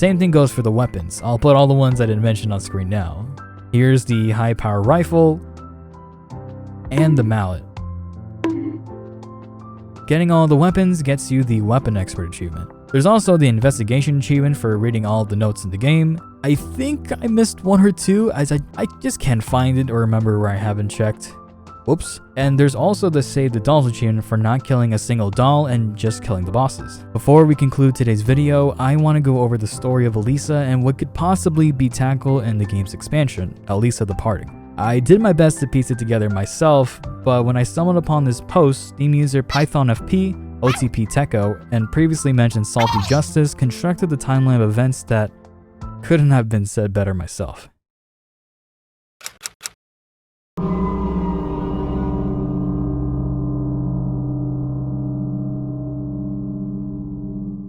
Same thing goes for the weapons. I'll put all the ones I didn't mention on screen now. Here's the High Power Rifle and the Mallet. Getting all the weapons gets you the Weapon Expert achievement. There's also the Investigation achievement for reading all the notes in the game. I think I missed 1 or 2 as I just can't find it or remember where I haven't checked. Whoops. And there's also the Save the Dolls achievement for not killing a single doll and just killing the bosses. Before we conclude today's video, I want to go over the story of Elisa and what could possibly be tackled in the game's expansion, Elisa the Parting. I did my best to piece it together myself, but when I stumbled upon this post, Steam user PythonFP, OTP Techo, and previously mentioned Salty Justice constructed the timeline of events that couldn't have been said better myself.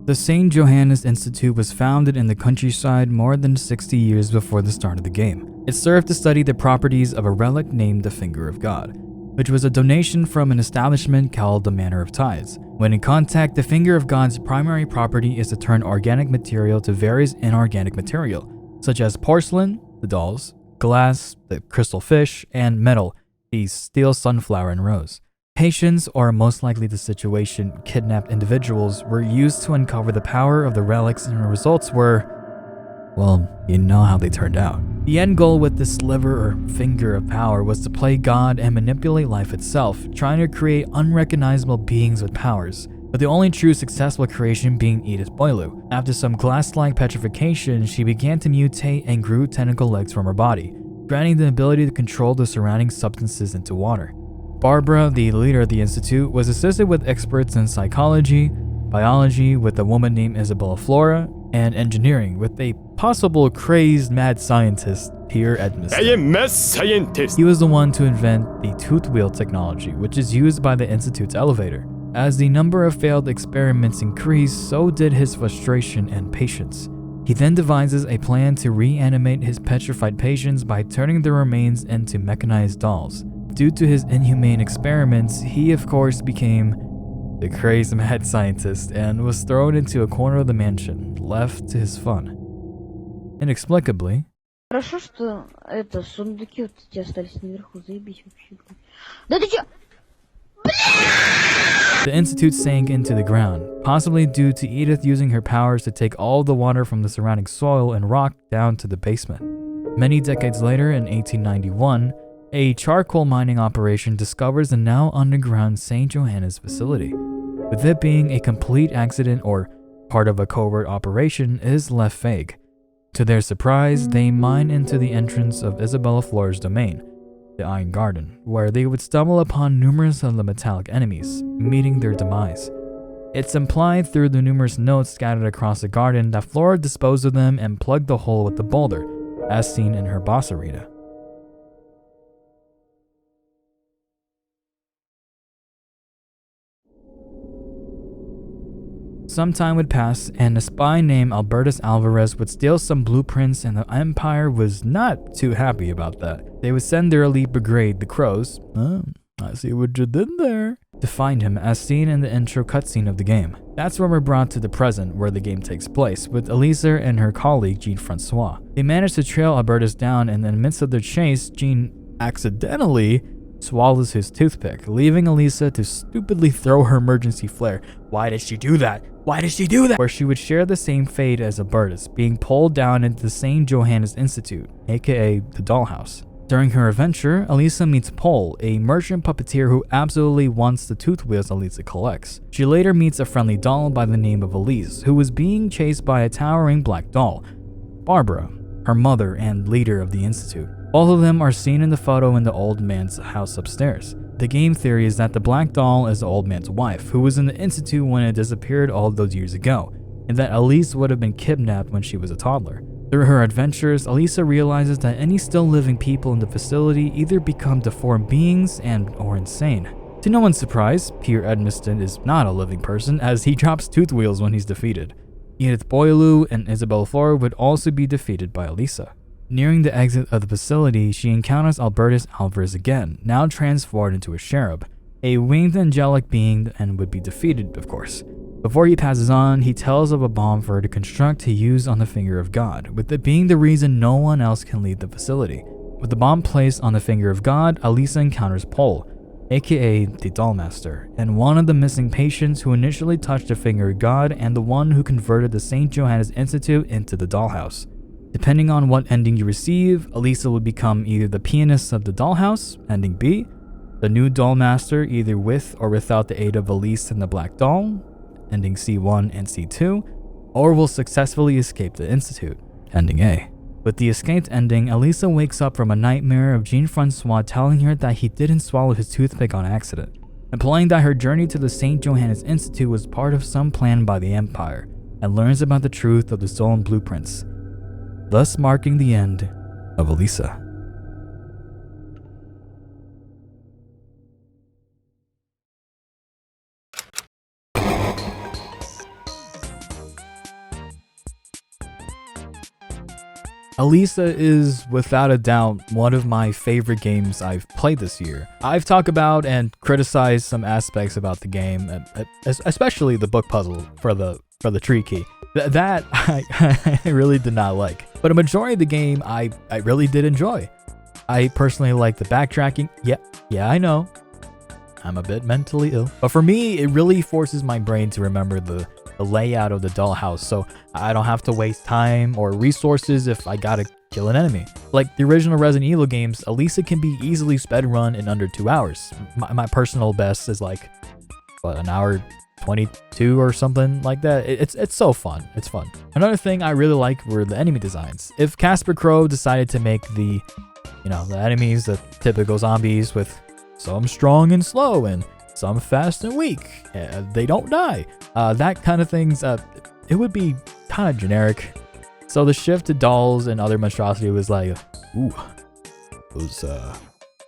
The St. Johannes Institute was founded in the countryside more than 60 years before the start of the game. It served to study the properties of a relic named the Finger of God. which was a donation from an establishment called the Manor of Tides. When in contact, the finger of God's primary property is to turn organic material to various inorganic material, such as porcelain, the dolls, glass, the crystal fish, and metal, the steel sunflower and rose. Patients, or most likely the situation, kidnapped individuals, were used to uncover the power of the relics, and the results were, well, you know how they turned out. The end goal with this sliver or finger of power was to play God and manipulate life itself, trying to create unrecognizable beings with powers, but the only true successful creation being Edith Boileau. After some glass-like petrification, she began to mutate and grew tentacle legs from her body, granting the ability to control the surrounding substances into water. Barbara, the leader of the Institute, was assisted with experts in psychology, biology with a woman named Isabella Flora, and engineering with a possible crazed mad scientist, Pierre Edmiston. I am mad scientist! He was the one to invent the tooth wheel technology, which is used by the Institute's elevator. As the number of failed experiments increased, so did his frustration and patience. He then devises a plan to reanimate his petrified patients by turning their remains into mechanized dolls. Due to his inhumane experiments, he of course became the crazed mad scientist and was thrown into a corner of the mansion, left to his fun. Inexplicably, Хорошо, что это сундуки вот эти остались наверху, заебись вообще. Да ты чё? the Institute sank into the ground, possibly due to Edith using her powers to take all the water from the surrounding soil and rock down to the basement. Many decades later, in 1891, a charcoal mining operation discovers the now underground St. Johannes facility. With it being a complete accident or part of a covert operation is left vague. To their surprise, they mine into the entrance of Isabella Flora's domain, the Iron Garden, where they would stumble upon numerous of the metallic enemies, meeting their demise. It's implied through the numerous notes scattered across the garden that Flora disposed of them and plugged the hole with the boulder, as seen in her boss arena. Some time would pass, and a spy named Albertus Alvarez would steal some blueprints, and the Empire was not too happy about that. They would send their elite brigade, the Crows, I see what you did there, to find him, as seen in the intro cutscene of the game. That's where we're brought to the present, where the game takes place, with Elisa and her colleague Jean-Francois. They manage to trail Albertus down, and in the midst of their chase, Jean accidentally swallows his toothpick, leaving Elisa to stupidly throw her emergency flare. Why did she do that? Why did she do that? Where she would share the same fate as Albertus, being pulled down into the St. Johannes Institute, aka the Dollhouse. During her adventure, Elisa meets Paul, a merchant puppeteer who absolutely wants the tooth wheels Elisa collects. She later meets a friendly doll by the name of Elise, who was being chased by a towering black doll, Barbara, her mother and leader of the Institute. Both of them are seen in the photo in the old man's house upstairs. The game theory is that the black doll is the old man's wife, who was in the Institute when it disappeared all those years ago, and that Elise would have been kidnapped when she was a toddler. Through her adventures, Elisa realizes that any still living people in the facility either become deformed beings or insane. To no one's surprise, Pierre Edmiston is not a living person, as he drops tooth wheels when he's defeated. Edith Boileau and Isabella Flora would also be defeated by Elisa. Nearing the exit of the facility, she encounters Albertus Alvarez again, now transformed into a cherub, a winged angelic being, and would be defeated, of course. Before he passes on, he tells of a bomb for her to construct to use on the finger of God, with it being the reason no one else can leave the facility. With the bomb placed on the finger of God, Elisa encounters Paul, aka the Dollmaster, and one of the missing patients who initially touched the finger of God and the one who converted the St. Johannes Institute into the Dollhouse. Depending on what ending you receive, Elisa will become either the pianist of the Dollhouse, ending B, the new Dollmaster either with or without the aid of Elise and the Black Doll, ending C1 and C2, or will successfully escape the Institute, ending A. With the escaped ending, Elisa wakes up from a nightmare of Jean-Francois telling her that he didn't swallow his toothpick on accident, implying that her journey to the St. Johannes Institute was part of some plan by the Empire, and learns about the truth of the stolen blueprints, thus marking the end of Elisa. Alisa is, without a doubt, one of my favorite games I've played this year. I've talked about and criticized some aspects about the game, especially the book puzzle for the tree key. That I really did not like. But a majority of the game I really did enjoy. I personally like the backtracking. Yeah, I know. I'm a bit mentally ill. But for me, it really forces my brain to remember the layout of the dollhouse, so I don't have to waste time or resources if I gotta kill an enemy. Like the original Resident Evil games, Alisa can be easily sped run in under 2 hours. My personal best is like, what, an hour 22 or something like that. It's so fun. It's fun. Another thing I really like were the enemy designs. If Casper Crow decided to make the enemies, the typical zombies with some strong and slow and some fast and weak, they don't die. That kind of things, it would be kind of generic. So the shift to dolls and other monstrosity was like, ooh, those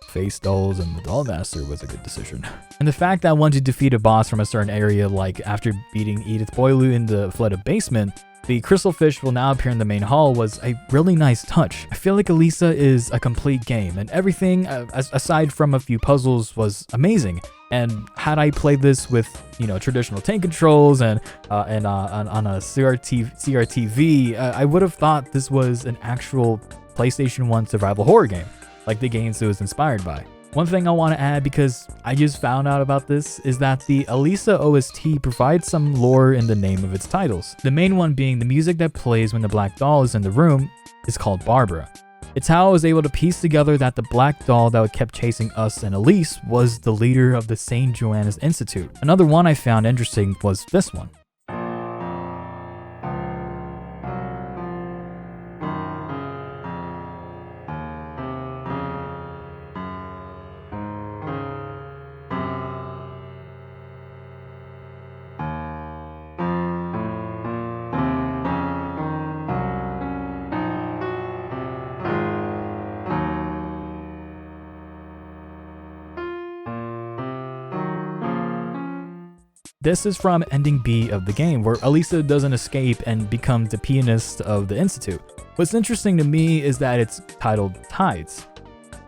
face dolls and the doll master was a good decision. And the fact that once you defeat a boss from a certain area, like after beating Edith Boileau in the flooded basement, the crystal fish will now appear in the main hall was a really nice touch. I feel like Alisa is a complete game, and everything, aside from a few puzzles, was amazing. And had I played this with, traditional tank controls and on a CRTV, I would have thought this was an actual PlayStation 1 survival horror game, like the games it was inspired by. One thing I want to add, because I just found out about this, is that the Alisa OST provides some lore in the name of its titles. The main one being the music that plays when the black doll is in the room is called Barbara. It's how I was able to piece together that the black doll that kept chasing us and Elise was the leader of the St. Joanna's Institute. Another one I found interesting was this one. This is from ending B of the game, where Alisa doesn't escape and becomes the pianist of the Institute. What's interesting to me is that it's titled Tides.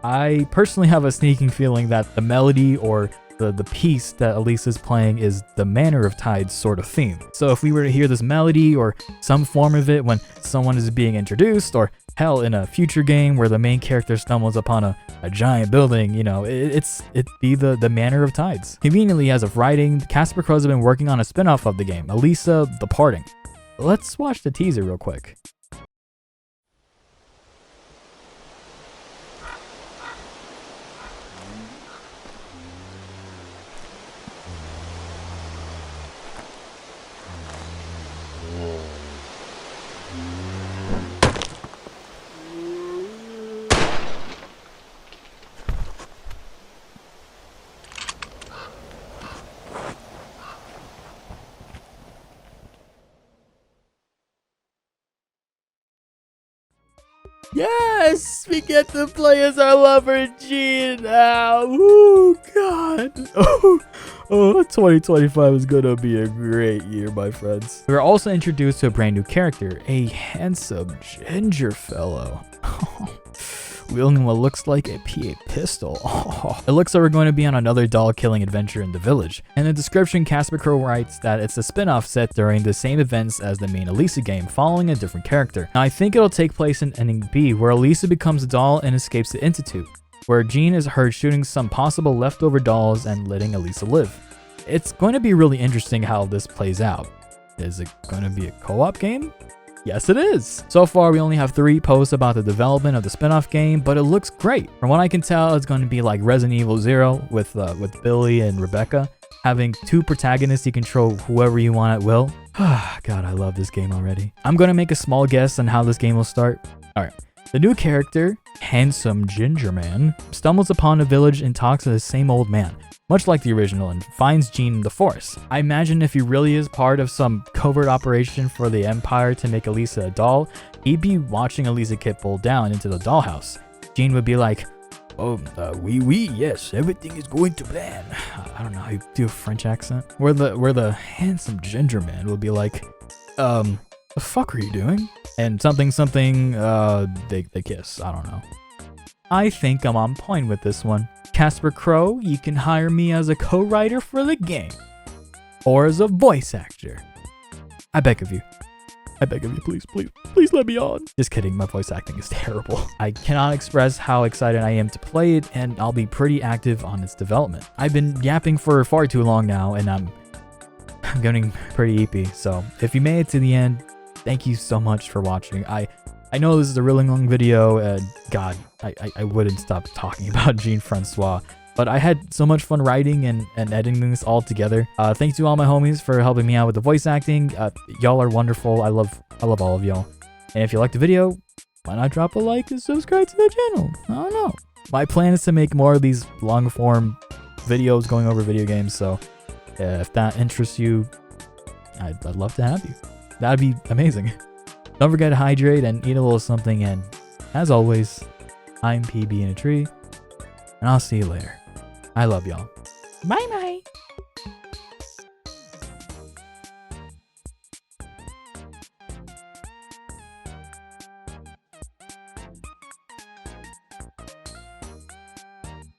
I personally have a sneaking feeling that the melody or the piece that Alisa's playing is the Manor of Tides sort of theme. So if we were to hear this melody or some form of it when someone is being introduced, or hell, in a future game where the main character stumbles upon a giant building, it'd be the Manor of Tides. Conveniently, as of writing, Casper Crows have been working on a spin-off of the game, Alisa: The Parting. Let's watch the teaser real quick. Yes, we get to play as our lover Jean now. Oh God. Oh, 2025 is gonna be a great year, my friends. We're also introduced to a brand new character, a handsome ginger fellow. Wielding what looks like a PA pistol. It looks like we're going to be on another doll killing adventure in the village. In the description, Casper Crow writes that it's a spin-off set during the same events as the main Alisa game, following a different character. Now I think it'll take place in ending B, where Alisa becomes a doll and escapes the Institute, where Jean is heard shooting some possible leftover dolls and letting Alisa live. It's going to be really interesting how this plays out. Is it going to be a co-op game? Yes, it is. So far, we only have 3 posts about the development of the spin-off game, but it looks great. From what I can tell, it's going to be like Resident Evil 0 with Billy and Rebecca, having 2 protagonists you control whoever you want at will. God, I love this game already. I'm going to make a small guess on how this game will start. All right. The new character, Handsome Ginger Man, stumbles upon a village and talks to the same old man, much like the original, and finds Jean in the forest. I imagine if he really is part of some covert operation for the Empire to make Alisa a doll, he'd be watching Alisa get pulled down into the dollhouse. Jean would be like, oh, oui, yes, everything is going to plan. I don't know how you do a French accent. Where the handsome ginger man will be like, the fuck are you doing? And something, they kiss. I don't know. I think I'm on point with this one. Casper Crow, you can hire me as a co-writer for the game. Or as a voice actor. I beg of you, please let me on. Just kidding, my voice acting is terrible. I cannot express how excited I am to play it, and I'll be pretty active on its development. I've been yapping for far too long now, and I'm getting pretty eepy, so if you made it to the end, thank you so much for watching. I know this is a really long video, and God, I wouldn't stop talking about Jean-Francois, but I had so much fun writing and editing this all together. Thanks to all my homies for helping me out with the voice acting. Y'all are wonderful. I love all of y'all. And if you liked the video, why not drop a like and subscribe to the channel? I don't know. My plan is to make more of these long form videos going over video games, so if that interests you, I'd love to have you. That'd be amazing. Don't forget to hydrate and eat a little something, and as always, I'm PB in a tree, and I'll see you later. I love y'all. Bye bye.